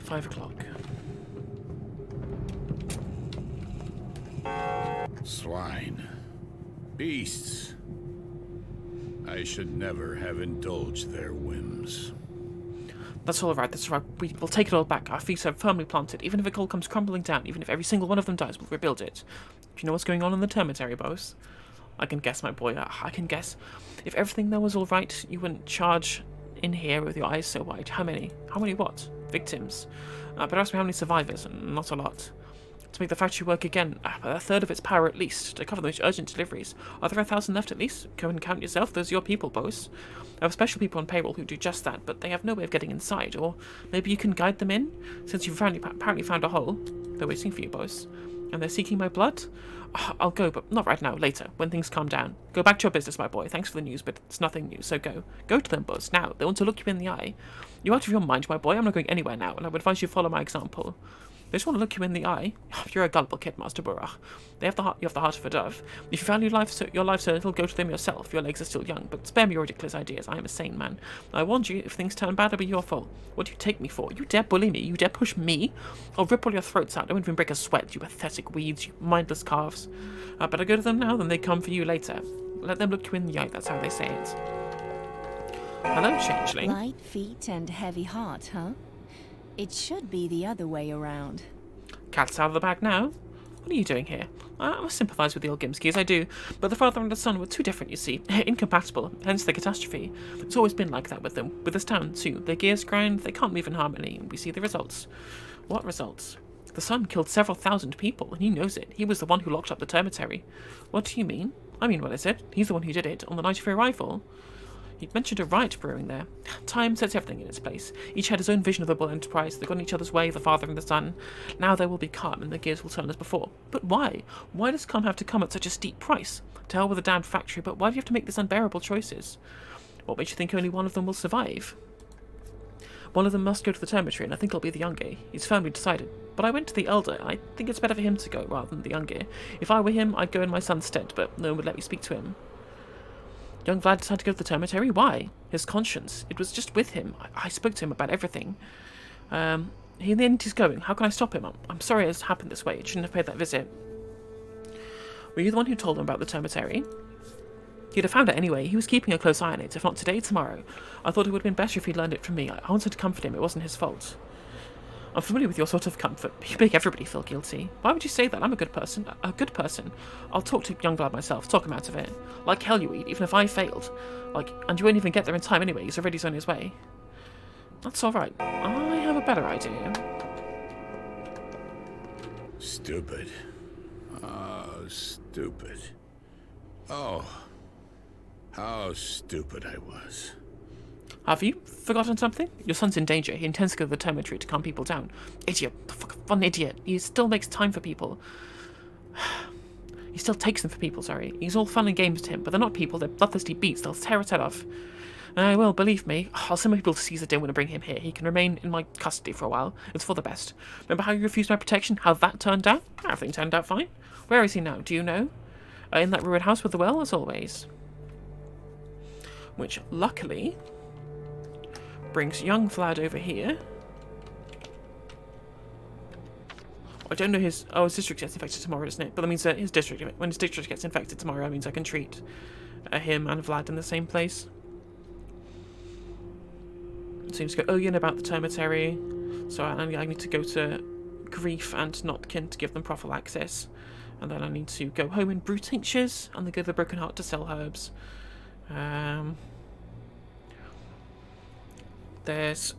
$5. Swine. Beasts. I should never have indulged their whims. That's all right, that's all right. We will take it all back. Our feet are firmly planted. Even if it all comes crumbling down, even if every single one of them dies, we'll rebuild it. Do you know what's going on in the termitary, boss? I can guess, my boy. I can guess. If everything there was all right, you wouldn't charge in here with your eyes so wide. How many? How many what? Victims. But ask me how many survivors. Not a lot. To make the factory work again, a third of its power at least, to cover the most urgent deliveries. Are there 1,000 left at least? Go and count yourself. Those are your people, boss. I have special people on payroll who do just that, but they have no way of getting inside. Or maybe you can guide them in, since you've apparently found a hole. They're waiting for you, boss. And they're seeking my blood? I'll go, but not right now, later, when things calm down. Go back to your business, my boy. Thanks for the news, but it's nothing new, so go. Go to them, boss, now. They want to look you in the eye. You're out of your mind, my boy. I'm not going anywhere now, and I would advise you follow my example. They just want to look you in the eye. You're a gullible kid, Master Burach. You have the heart of a dove. If you value your life so little, go to them yourself. Your legs are still young, but spare me your ridiculous ideas. I am a sane man. I warned you, if things turn bad, it'll be your fault. What do you take me for? You dare bully me? You dare push me? I'll rip all your throats out. I won't even break a sweat, you pathetic weeds, you mindless calves. Better go to them now, then they come for you later. Let them look you in the eye, that's how they say it. Hello, changeling. Light feet and heavy heart, huh? It should be the other way around. Cat's out of the bag now. What are you doing here? I must sympathise with the old Gimskis, I do, but the father and the son were too different, you see. Incompatible, hence the catastrophe. It's always been like that with them. With this town, too. Their gears grind, they can't move in harmony, and we see the results. What results? The son killed several thousand people, and he knows it. He was the one who locked up the termitary. What do you mean? I mean what I said. He's the one who did it, on the night of your arrival. He'd mentioned a riot brewing there. Time sets everything in its place. Each had his own vision of the bull enterprise. They got in each other's way, the father and the son. Now there will be calm, and the gears will turn as before. But why? Why does calm have to come at such a steep price? To hell with the damned factory, but why do you have to make these unbearable choices? What makes you think only one of them will survive? One of them must go to the termitary, and I think it'll be the younger. He's firmly decided. But I went to the elder. I think it's better for him to go, rather than the younger. If I were him, I'd go in my son's stead, but no one would let me speak to him. Young Vlad decided to go to the termitary? Why? His conscience. It was just with him. I spoke to him about everything. In the end, he's going. How can I stop him? I'm sorry it's happened this way. It shouldn't have paid that visit. Were you the one who told him about the termitary? He'd have found it anyway. He was keeping a close eye on it, if not today, tomorrow. I thought it would have been better if he'd learned it from me. I wanted to comfort him. It wasn't his fault. I'm familiar with your sort of comfort. You make everybody feel guilty. Why would you say that? I'm a good person. A good person. I'll talk to young Vlad myself. Talk him out of it. Like hell you eat, even if I failed. And you won't even get there in time anyway. He's already on his way. That's alright. I have a better idea. Stupid. Oh, stupid. Oh, how stupid I was. Have you forgotten something? Your son's in danger. He intends to go to the termitary to calm people down. Idiot. Fun idiot. He still makes time for people. He still takes them for people, sorry. He's all fun and games to him, but they're not people. They're bloodthirsty beasts. They'll tear his head off. Well, believe me, I'll send my people to Caesar Din and bring him here. He can remain in my custody for a while. It's for the best. Remember how you refused my protection? How that turned out? Everything turned out fine. Where is he now? Do you know? In that ruined house with the well, as always. Which, luckily, brings young Vlad over here. I don't know his district gets infected tomorrow, doesn't it? But that means that when his district gets infected tomorrow, that means I can treat him and Vlad in the same place. Seems to go Oyen about the termitary, so I need to go to Grief and Notkin to give them prophylaxis, and then I need to go home and brew tinctures, and then go to the Broken Heart to sell herbs. There's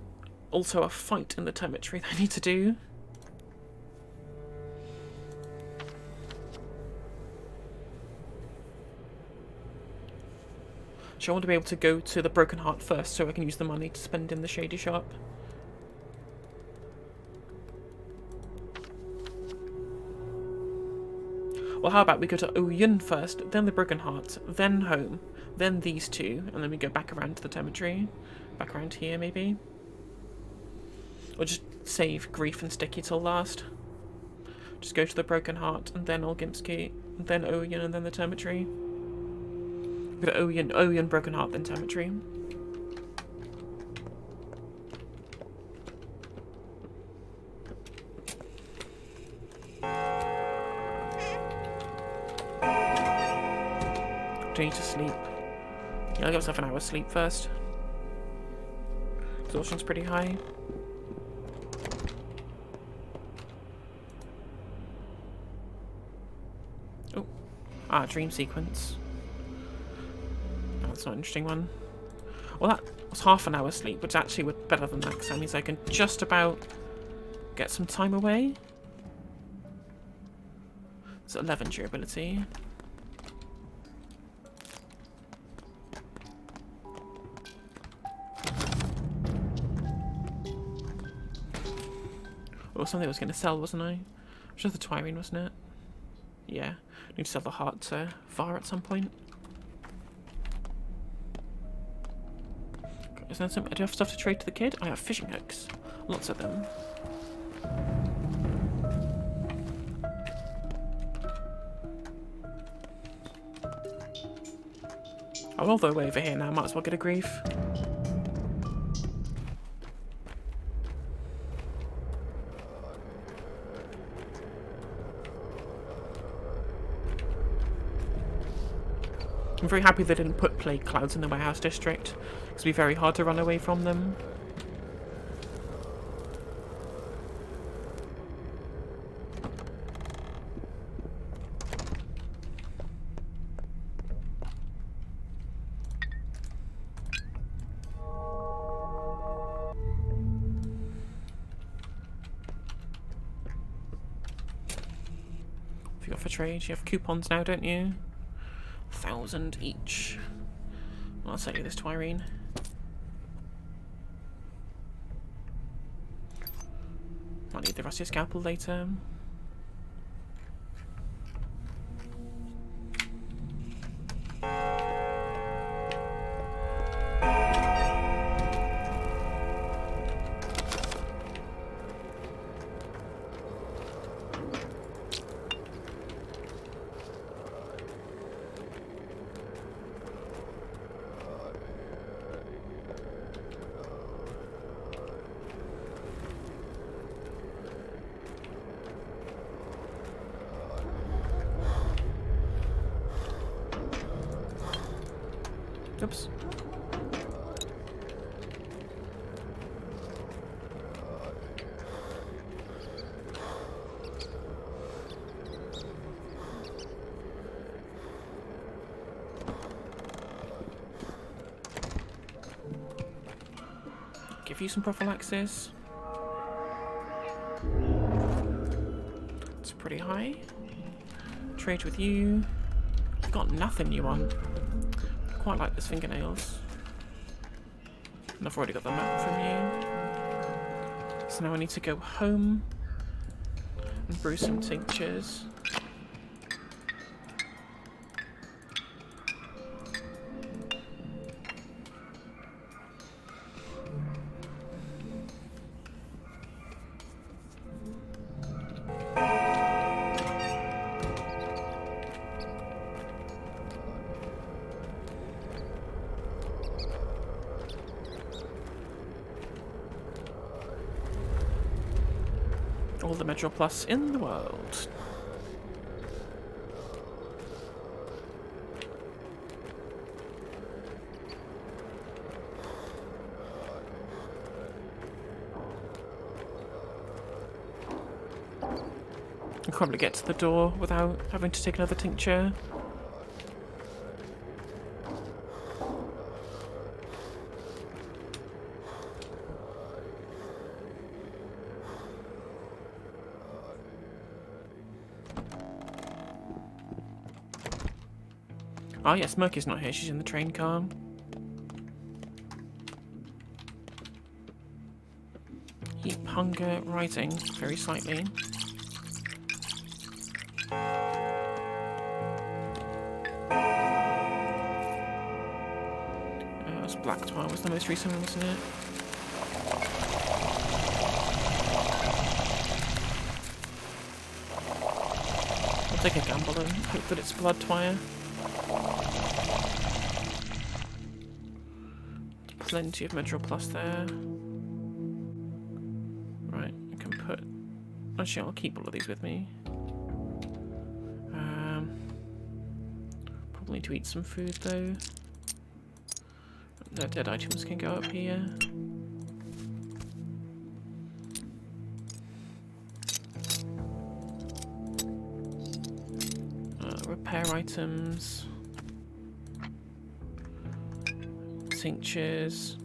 also a fight in the termitary that I need to do. So I want to be able to go to the Broken Heart first so I can use the money to spend in the Shady Shop. Well, how about we go to Oyen first, then the Broken Heart, then home, then these two, and then we go back around to the termitary. Back around here, maybe? Or just save Grief and Sticky till last. Just go to the Broken Heart, and then Olgimsky, and then Oyen, and then the termitary. Go to Oyen, Broken Heart, then termitary. Do I need to sleep? Yeah, I'll give myself an hour's sleep first. Exhaustion's pretty high. Oh. Ah, dream sequence. Oh, that's not an interesting one. Well, that was half an hour sleep, which actually was better than that, because that means I can just about get some time away. It's 11 durability. Oh, something I was going to sell, wasn't I? Just the Twirine, wasn't it? Yeah. Need to sell the heart to Var at some point. Is there some? Do I have stuff to trade to the kid? I have fishing hooks. Lots of them. I'm all the way over here now. Might as well get a grief. I'm very happy they didn't put plague clouds in the warehouse district. It'd be very hard to run away from them. If you got for trade, you have coupons now, don't you? 1,000 each. Well, I'll sell you this Twirine. Might need the rusty scalpel later. Oops. Give you some prophylaxis. It's pretty high. Trade with you. I've got nothing you want. Quite like this fingernails. And I've already got the map from you. So now I need to go home and brew some tinctures. All the Metro Plus in the world. I'll probably get to the door without having to take another tincture. Oh yes, Murky's not here, she's in the train car. Keep hunger rising very slightly. It was Black Twile was the most recent one, wasn't it? I'll take a gamble and hope that it's Blood Twire. Plenty of Metro Plus there. Right, I can put... Actually, I'll keep all of these with me. Probably need to eat some food though. The dead items can go up here. Got repair items. Tinctures.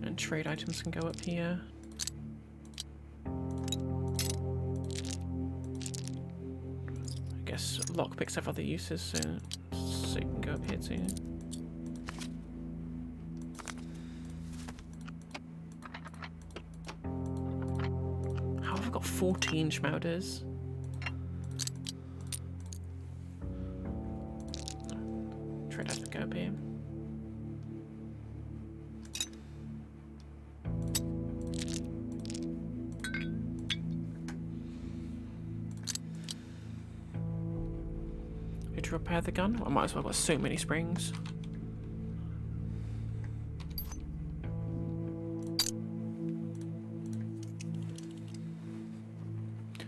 And trade items can go up here. I guess lockpicks have other uses, so you can go up here too. How have I got 14 schmouders? Trade item go up here. To repair the gun? I might as well have got so many springs.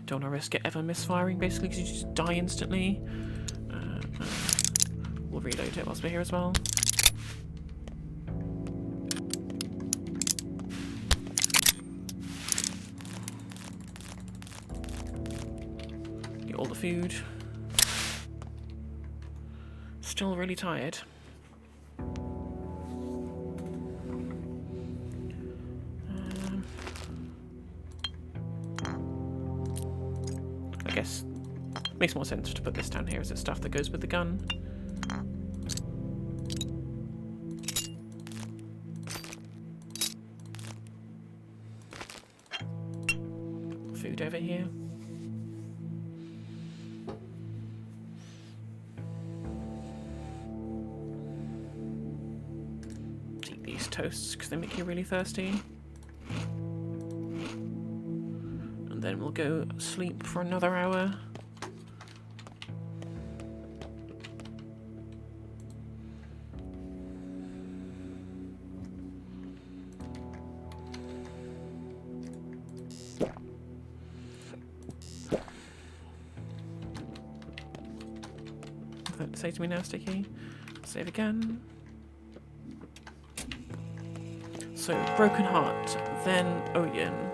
Don't want to risk it ever misfiring, basically, because you just die instantly. We'll reload it whilst we're here as well. Get all the food. Still really tired. I guess makes more sense to put this down here as it's stuff that goes with the gun. Food over here. Toasts because they make you really thirsty, and then we'll go sleep for another hour. Nothing to say to me now, Sticky. Save again. So, Broken Heart, then Oyen.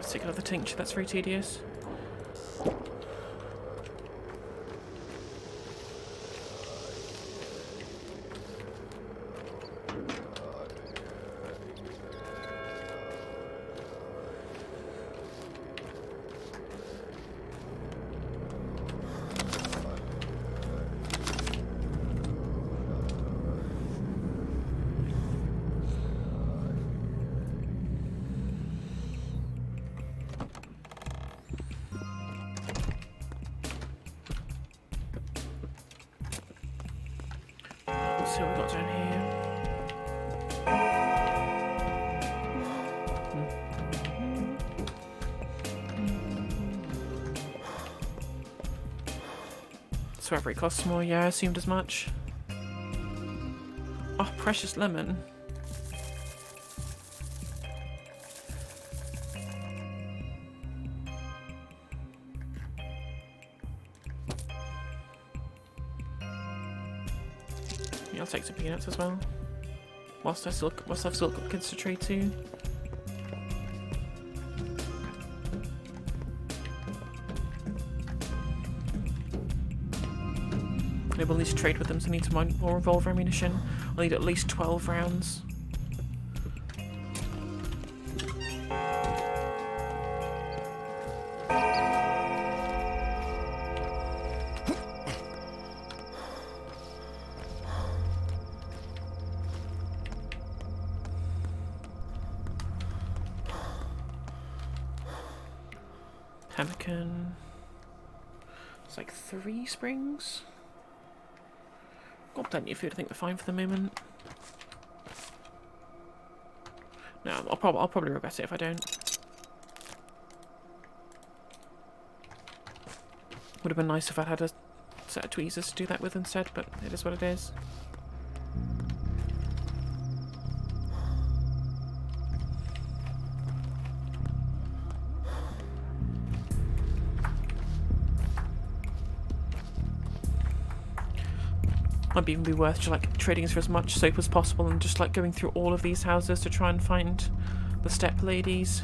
Take another tincture, that's very tedious. See what we got down here. So whatever it costs more, yeah, I assumed as much. Oh, precious lemon. Yeah, I'll take some peanuts as well. Whilst I've still got kids to trade to. Maybe we'll need to trade with them, so I need to mine more revolver ammunition. I'll need at least 12 rounds. Pemmican. It's like 3 springs. Got plenty of food, I think we're fine for the moment. No, I'll probably regret it if I don't. Would have been nice if I'd had a set of tweezers to do that with instead, but it is what it is. Might even be worth just like trading for as much soap as possible and just like going through all of these houses to try and find the step ladies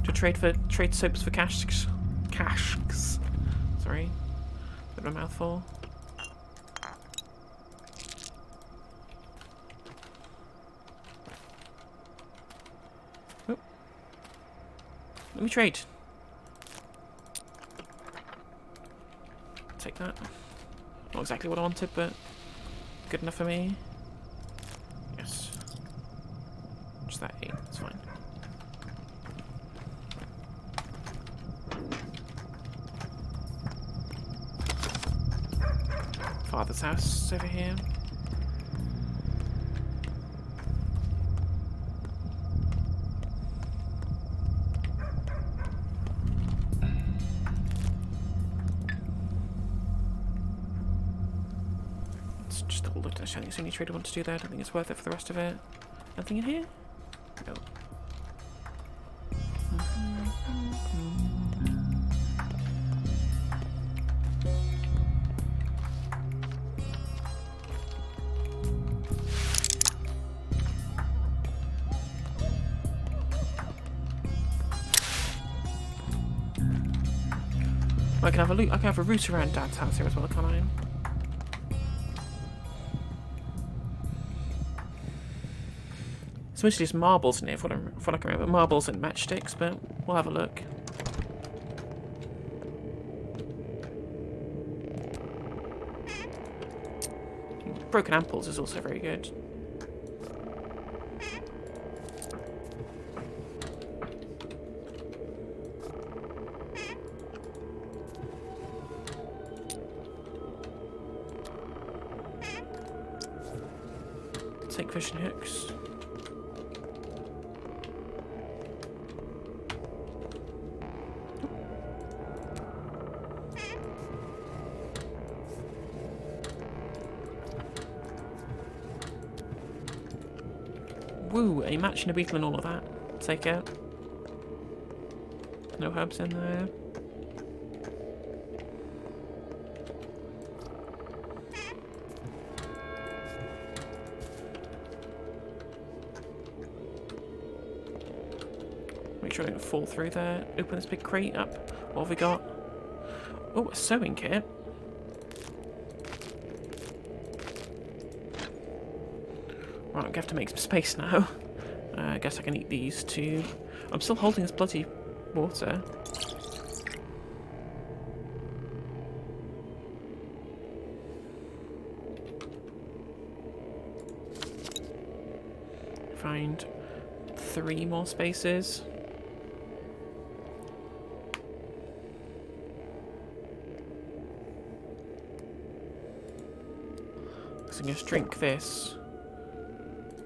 to trade soaps for casks. Sorry, bit of a mouthful. Oh. Let me trade. Take that. Not exactly what I wanted, but good enough for me. Yes. Just that 8, that's fine. Father's house over here. Let's just double look. I don't think it's any trader wants to do that. I don't think it's worth it for the rest of it. Nothing in here? No. I can have a loot. I can have a route around Dad's house here as well, can't I? It's mostly just marbles in here, from what I can remember. Marbles and matchsticks, but we'll have a look. Broken amples is also very good. Take fishing hooks. Woo, a match and a beetle and all of that. Take it. No herbs in there. Make sure I don't fall through there. Open this big crate up. What have we got? Oh, a sewing kit. Right, I'm gonna have to make some space now. I guess I can eat these too. I'm still holding this bloody water. Find 3 more spaces. So I'm gonna just drink this.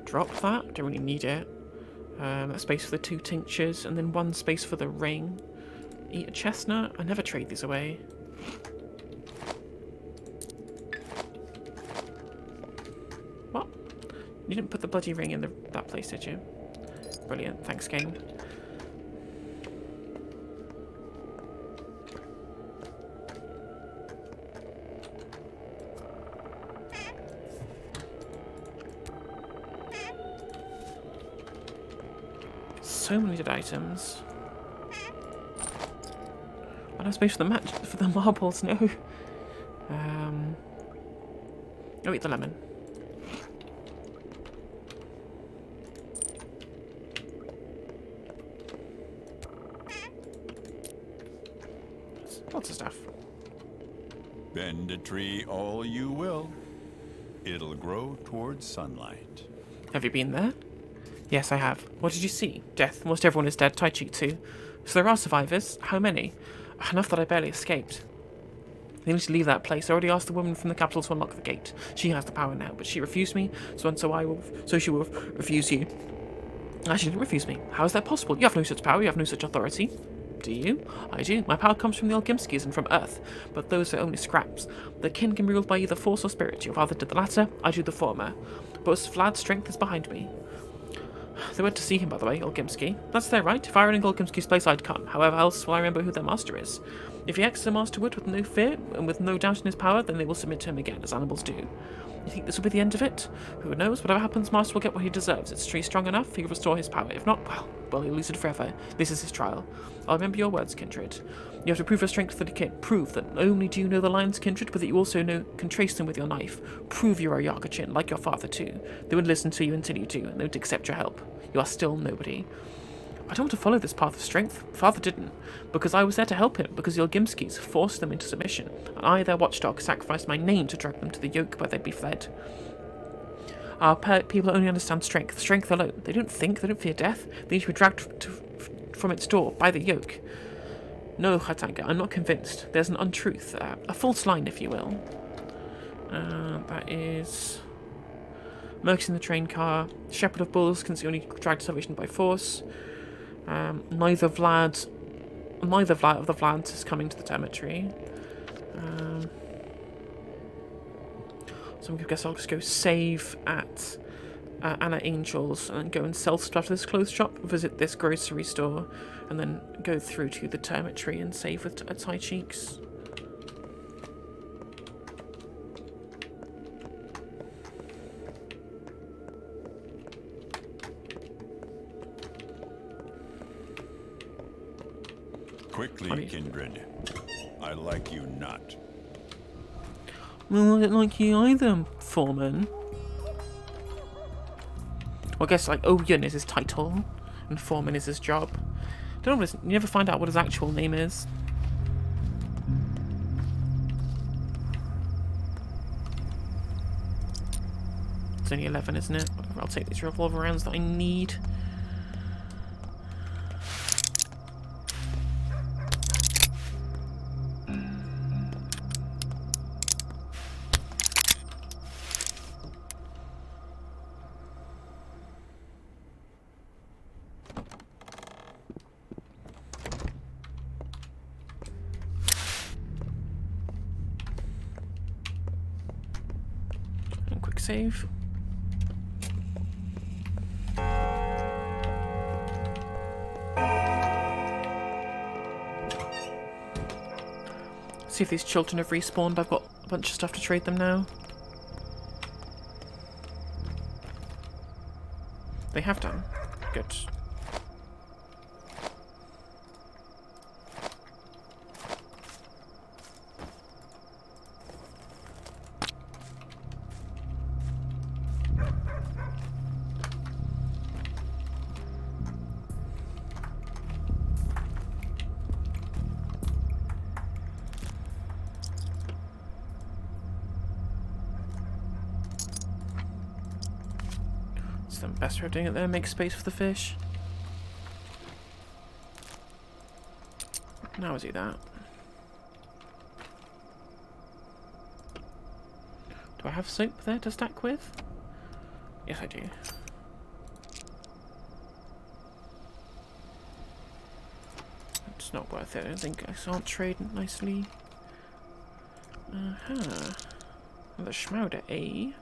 Drop that, don't really need it. A space for the 2 tinctures, and then 1 space for the ring. Eat a chestnut. I never trade these away. What? You didn't put the bloody ring in that place, did you? Brilliant, thanks game. So many dead items. I don't space for the marbles, no. Oh, eat the lemon. Lots of stuff. Bend a tree all you will. It'll grow towards sunlight. Have you been there? Yes, I have. What did you see? Death. Most everyone is dead. Tai Chi too. So there are survivors. How many? Enough that I barely escaped. They need to leave that place. I already asked the woman from the capital to unlock the gate. She has the power now, but she refused me, so she will refuse you. She didn't refuse me. How is that possible? You have no such power, you have no such authority. Do you? I do. My power comes from the Olgimskis and from Earth, but those are only scraps. The kin can be ruled by either force or spirit. Your father did the latter, I do the former. But Vlad's strength is behind me. They went to see him, by the way, Olgimski. That's their right. If I were in Olgimski's place, I'd come. However else will I remember who their master is? If he acts as a master would with no fear and with no doubt in his power, then they will submit to him again, as animals do. You think this will be the end of it? Who knows? Whatever happens, Master will get what he deserves. It's tree strong enough, he'll restore his power. If not, well, he'll lose it forever. This is his trial. I'll remember your words, kindred. You have to prove your strength for the kin. Prove that not only do you know the lions, kindred, but that you also can trace them with your knife. Prove you are a Yakachin, like your father too. They wouldn't listen to you until you do, and they would accept your help. You are still nobody. I don't want to follow this path of strength. Father didn't, because I was there to help him, because the Olgimskis forced them into submission, and I, their watchdog, sacrificed my name to drag them to the yoke where they'd be fled. Our people only understand strength, strength alone. They don't think, they don't fear death. They need to be dragged from its door by the yoke. No, Khatanga, I'm not convinced. There's an untruth, a false line, if you will. That is Mercs in the train car. Shepherd of Bulls can see only dragged to salvation by force. Neither Vlad of the Vlads is coming to the cemetery. So I guess I'll just go save at Anna Angel's and then go and sell stuff to this clothes shop, visit this grocery store, and then go through to the termitory and save with Tai Cheeks. Quickly, kindred. I like you not. Well, I don't like you either, Foreman. Well, I guess, like, Oyen is his title, and Foreman is his job. Don't know what you never find out what his actual name is. It's only 11, isn't it? Whatever, I'll take these revolver rounds that I need. Quick save. See if these children have respawned. I've got a bunch of stuff to trade them now. They have done. Good. The best way of doing it there, make space for the fish. Now I'll do that. Do I have soap there to stack with? Yes, I do. It's not worth it, I don't think. I can't trade nicely. The Schmauder A.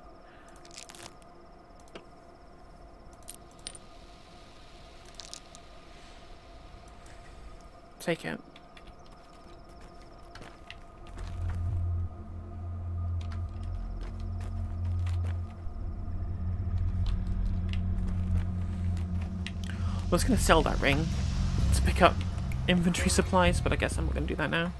Take it. I was going to sell that ring to pick up inventory supplies, but I guess I'm not going to do that now.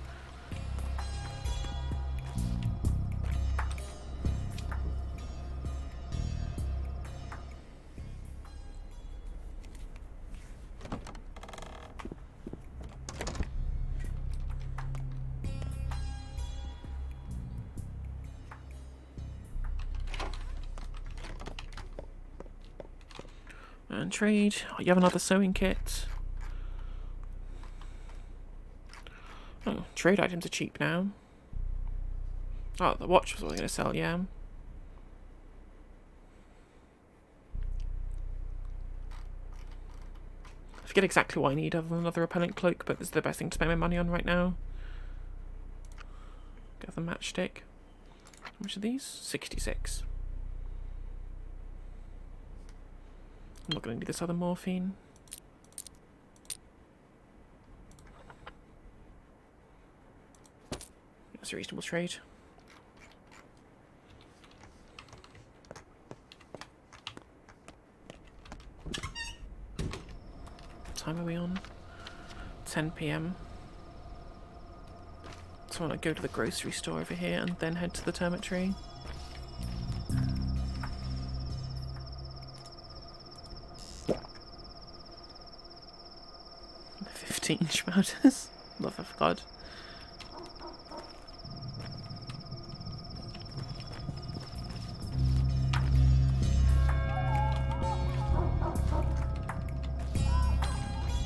And trade. Oh, you have another sewing kit. Oh, trade items are cheap now. Oh, the watch was what I was going to sell, yeah. . get exactly what I need other than another repellent cloak, but this is the best thing to spend my money on right now. Get the matchstick. How much are these? 66. I'm not going to need this other morphine. That's a reasonable trade. What time are we on? 10 PM. So I want to go to the grocery store over here and then head to the termitory. 15-inch motors. Love of God.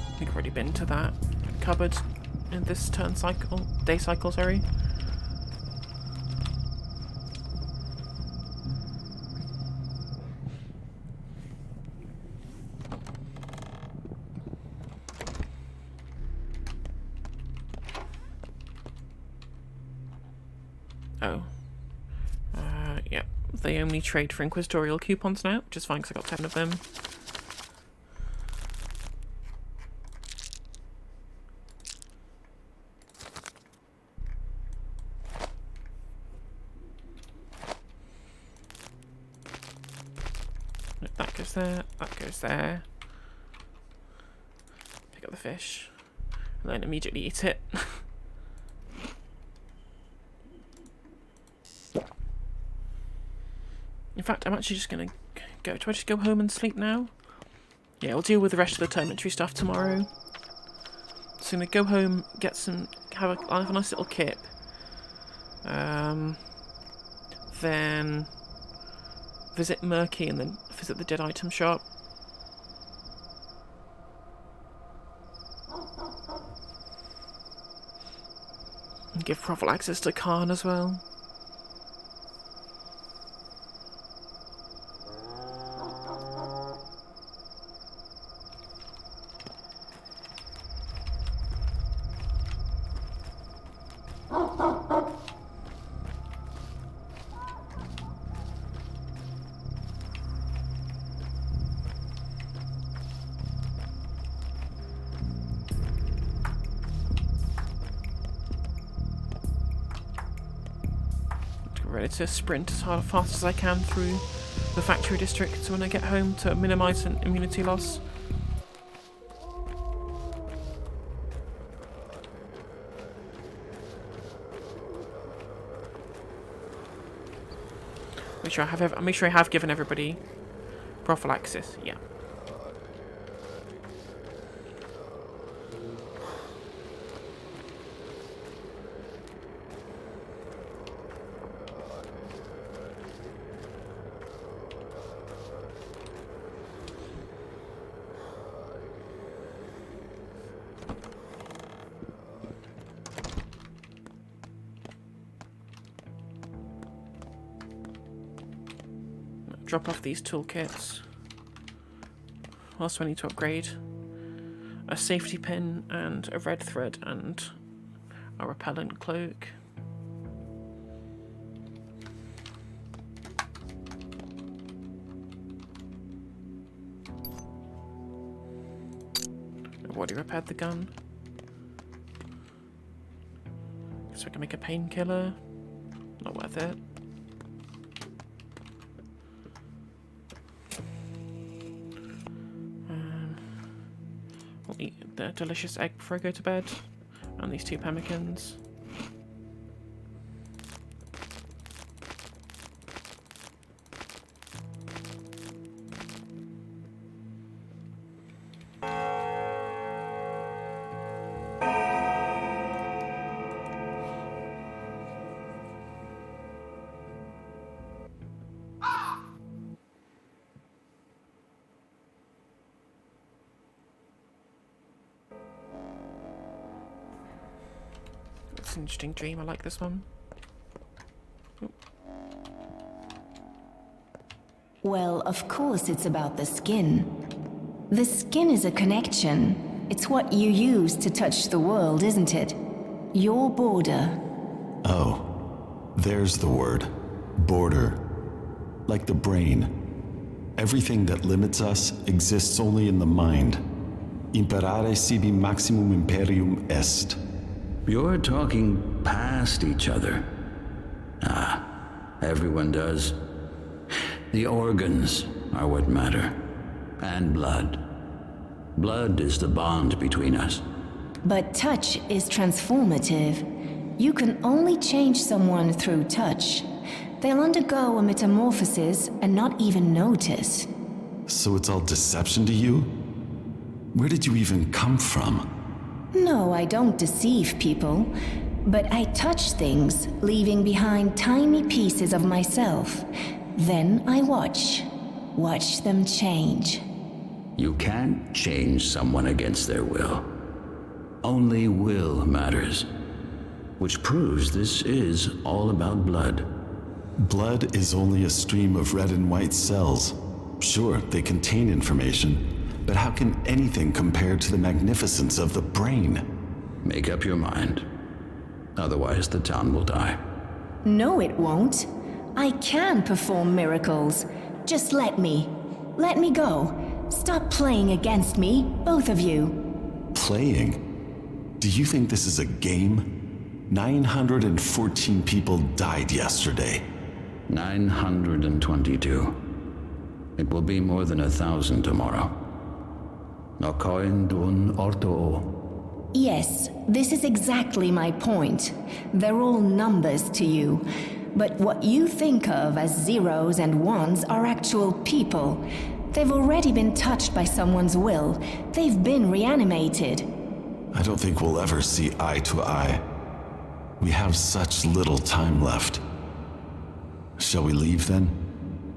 I think I've already been to that cupboard in this day cycle, sorry. Oh. Yeah. They only trade for inquisitorial coupons now, which is fine because I got 10 of them. That goes there, that goes there. Pick up the fish, and then immediately eat it. In fact, I'm actually just gonna go. Do I just go home and sleep now? Yeah, we'll deal with the rest of the termitory stuff tomorrow. So I'm gonna go home, get some, have a nice little kip. Then visit Murky and then visit the dead item shop. And give prophylaxis to Khan as well. Ready to sprint as fast as I can through the factory district so when I get home to minimise an immunity loss. Make sure I have given everybody prophylaxis. Yeah. Drop off these toolkits. What else do I need to upgrade? A safety pin and a red thread and a repellent cloak. I've already repaired the gun. Guess we can make a painkiller. Not worth it. I'll eat the delicious egg before I go to bed. And these 2 pemmicans. It's an interesting dream. I like this one. Ooh. Well, of course it's about the skin. The skin is a connection. It's what you use to touch the world, isn't it? Your border. Oh, there's the word. Border. Like the brain. Everything that limits us exists only in the mind. Imperare sibi maximum imperium est. You're talking past each other. Ah, everyone does. The organs are what matter. And blood. Blood is the bond between us. But touch is transformative. You can only change someone through touch. They'll undergo a metamorphosis and not even notice. So it's all deception to you? Where did you even come from? No, I don't deceive people. But I touch things, leaving behind tiny pieces of myself. Then I watch. Watch them change. You can't change someone against their will. Only will matters. Which proves this is all about blood. Blood is only a stream of red and white cells. Sure, they contain information, but how can anything compare to the magnificence of the brain? Make up your mind. Otherwise, the town will die. No, it won't. I can perform miracles. Just let me. Let me go. Stop playing against me, both of you. Playing? Do you think this is a game? 914 people died yesterday. 922. It will be more than 1,000 tomorrow. Nokoin dun orto. Yes, this is exactly my point. They're all numbers to you. But what you think of as zeros and ones are actual people. They've already been touched by someone's will. They've been reanimated. I don't think we'll ever see eye to eye. We have such little time left. Shall we leave then?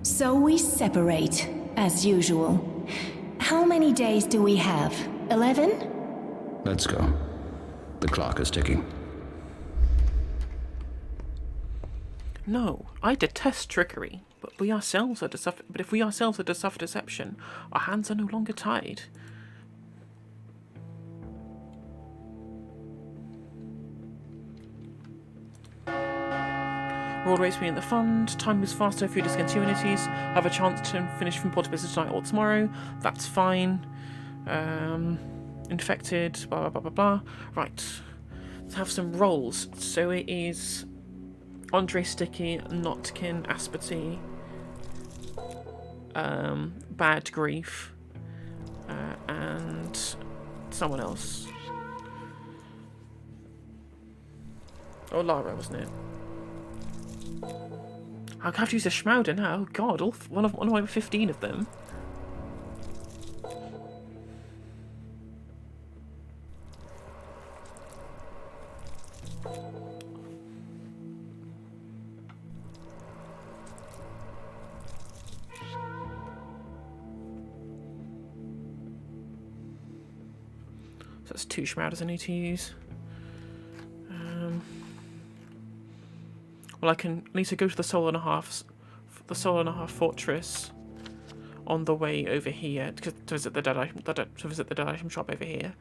So we separate, as usual. How many days do we have? 11? Let's go. The clock is ticking. No, I detest trickery, but if we ourselves are to suffer deception, our hands are no longer tied. We're all rates in the fund. Time moves faster, few discontinuities. Have a chance to finish from Port of Business tonight or tomorrow. That's fine. Infected, blah, blah, blah, blah, blah. Right. Let's have some rolls. So it is Andre Sticky, Notkin, Asperty, Bad Grief, and someone else. Oh, Lara, wasn't it? I'll have to use a Schmauder now. Oh god, one of my 15 of them. So that's 2 Schmauders I need to use. Well, I can at least go to the Soul and a Half Fortress on the way over here to visit the dead item shop over here.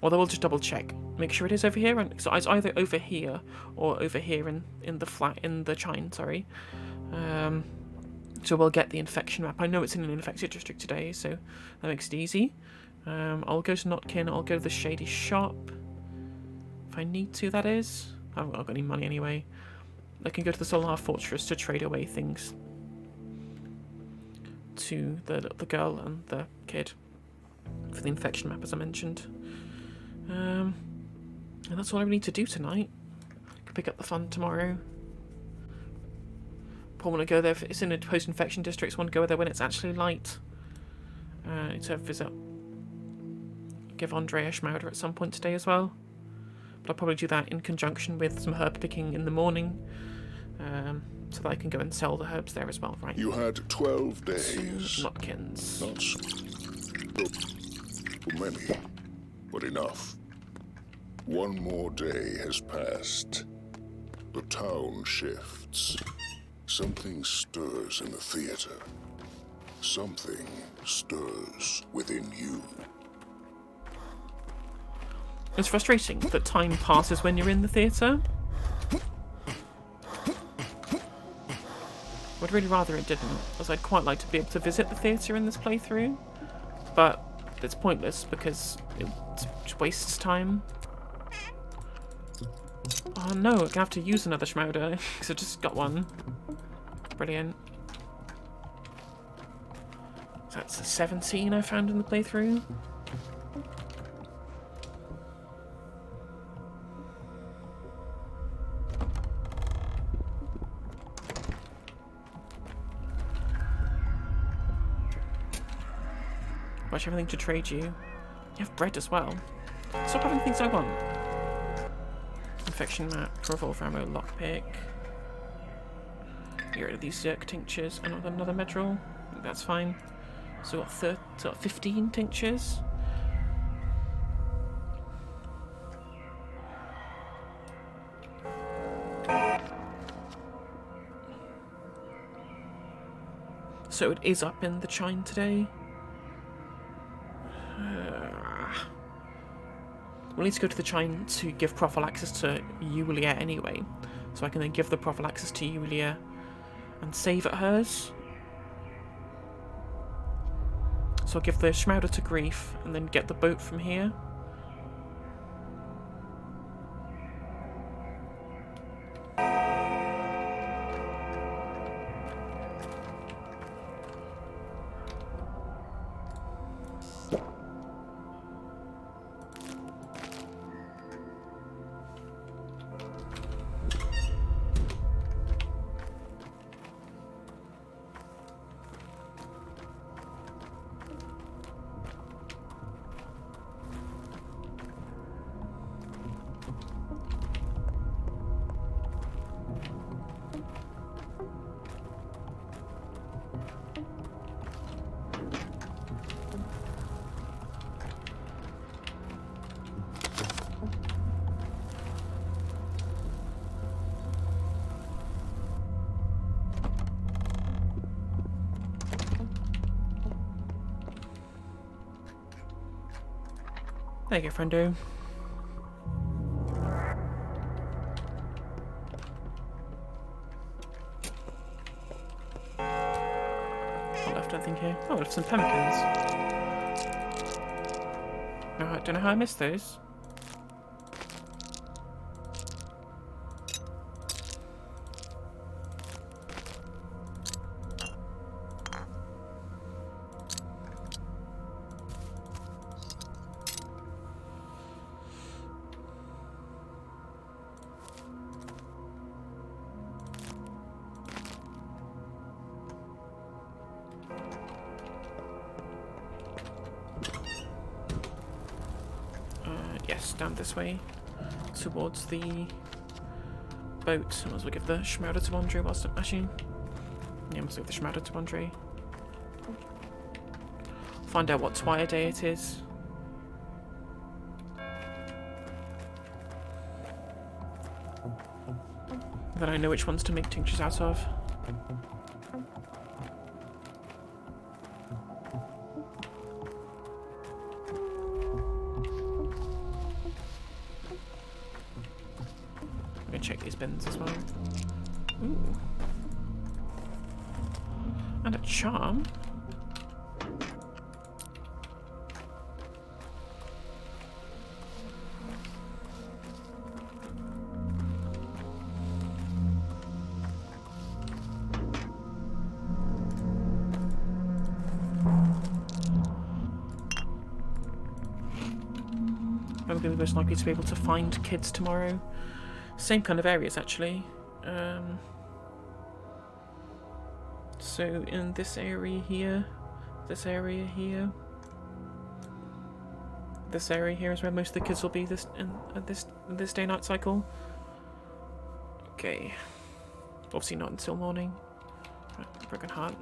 Although we'll just double check, make sure it is over here, and so it's either over here or over here in the Chine. Sorry. So we'll get the infection map. I know it's in an infected district today, so that makes it easy. I'll go to Notkin. I'll go to the Shady Shop if I need to. That is. I haven't got any money anyway. I can go to the Solar Fortress to trade away things to the girl and the kid for the infection map, as I mentioned. And that's all I need to do tonight. Can pick up the fund tomorrow. Probably want to go there. It's in a post-infection district. So I want to go there when it's actually light. To visit. Give Andre a Schmauder at some point today as well. But I'll probably do that in conjunction with some herb picking in the morning. So that I can go and sell the herbs there as well, right? You had 12 days. Notkins. Not so many, but enough. One more day has passed. The town shifts. Something stirs in the theater. Something stirs within you. It's frustrating that time passes when you're in the theatre. I'd really rather it didn't, as I'd quite like to be able to visit the theatre in this playthrough, but it's pointless because it just wastes time. Oh no, I'm gonna have to use another Schmauder, because I just got one. Brilliant. That's the 17 I found in the playthrough. Watch everything to trade you. You have bread as well. Stop having things I want. Infection map, revolver ammo, lockpick. Get rid of these Zerk tinctures and another medril. I think that's fine. So we've got 15 tinctures. So it is up in the Chine today. We'll need to go to the Chine to give prophylaxis to Yulia anyway. So I can then give the prophylaxis to Yulia and save at hers. So I'll give the Schmauder to Grief and then get the boat from here. There you go, friendo. What left, I think, here? Oh, I left some pemmican. I don't know how I missed those. Yes, down this way towards the boat. I might as well give the Schmauder to Andre whilst I'm actually. Yeah, I must give the Schmauder to Andre. Find out what Twire Day it is. Then I know which ones to make tinctures out of. Check these bins as well. Ooh. And a charm. I'm going to be most likely to be able to find kids tomorrow. Same kind of areas, actually. So in this area here, this area here, this area here is where most of the kids will be this day-night cycle. Okay, obviously not until morning. Right, Broken Heart.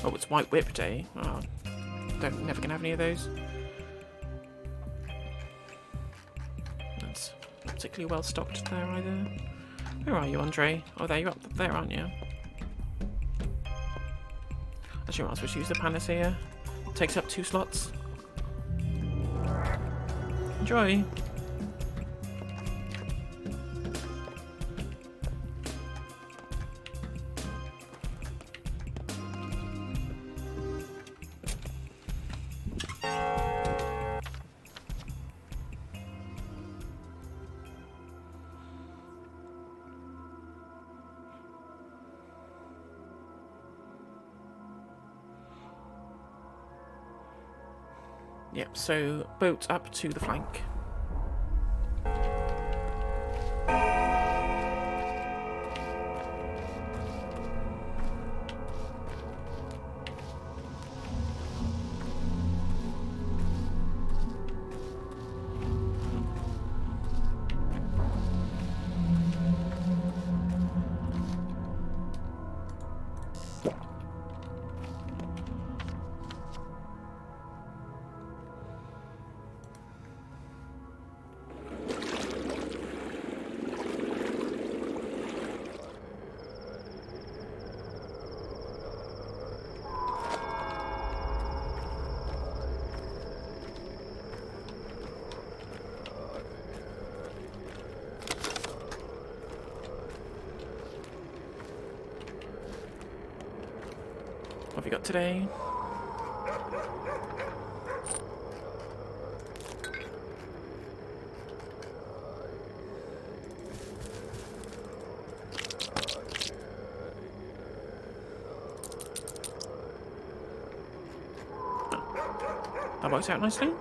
Oh, it's White Whip Day. Oh, never gonna have any of those. That's not particularly well stocked there either. Where are you, Andre? Oh, there you're up there, aren't you? Actually, might as well use the panacea. Takes up 2 slots. Enjoy. Yep, so boat up to the flank. What have we got today? That works out nicely.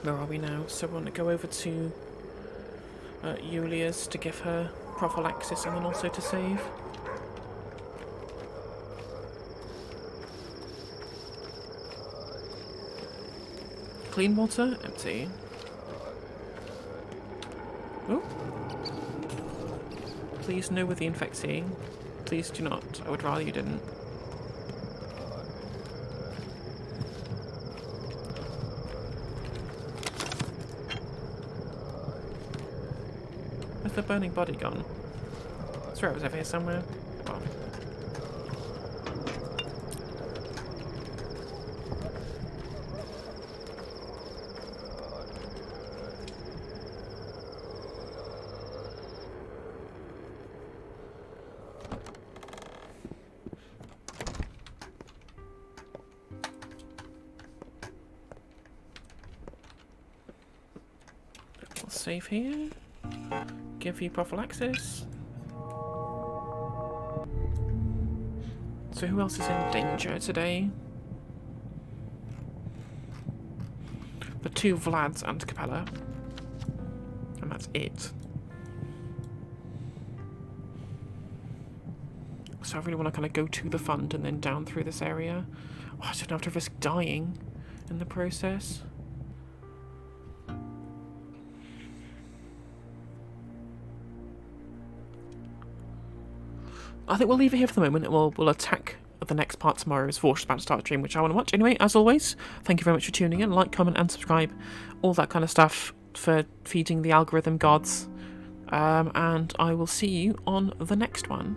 Where are we now? So we want to go over to Yulia's to give her prophylaxis and then also to save. Clean water? Empty. Oh. Please no with the infectee. Please do not. I would rather you didn't. Where's the burning body gone? I swear it was over here somewhere. Well. We'll save here. Give you prophylaxis. So who else is in danger today? The 2 Vlads and Capella. And that's it. So I really want to kind of go to the fund and then down through this area. Oh, I don't have to risk dying in the process. I think we'll leave it here for the moment and we'll attack the next part tomorrow as Vorsh's about to start a stream, which I want to watch. Anyway, as always, thank you very much for tuning in. Like, comment and subscribe. All that kind of stuff for feeding the algorithm gods. And I will see you on the next one.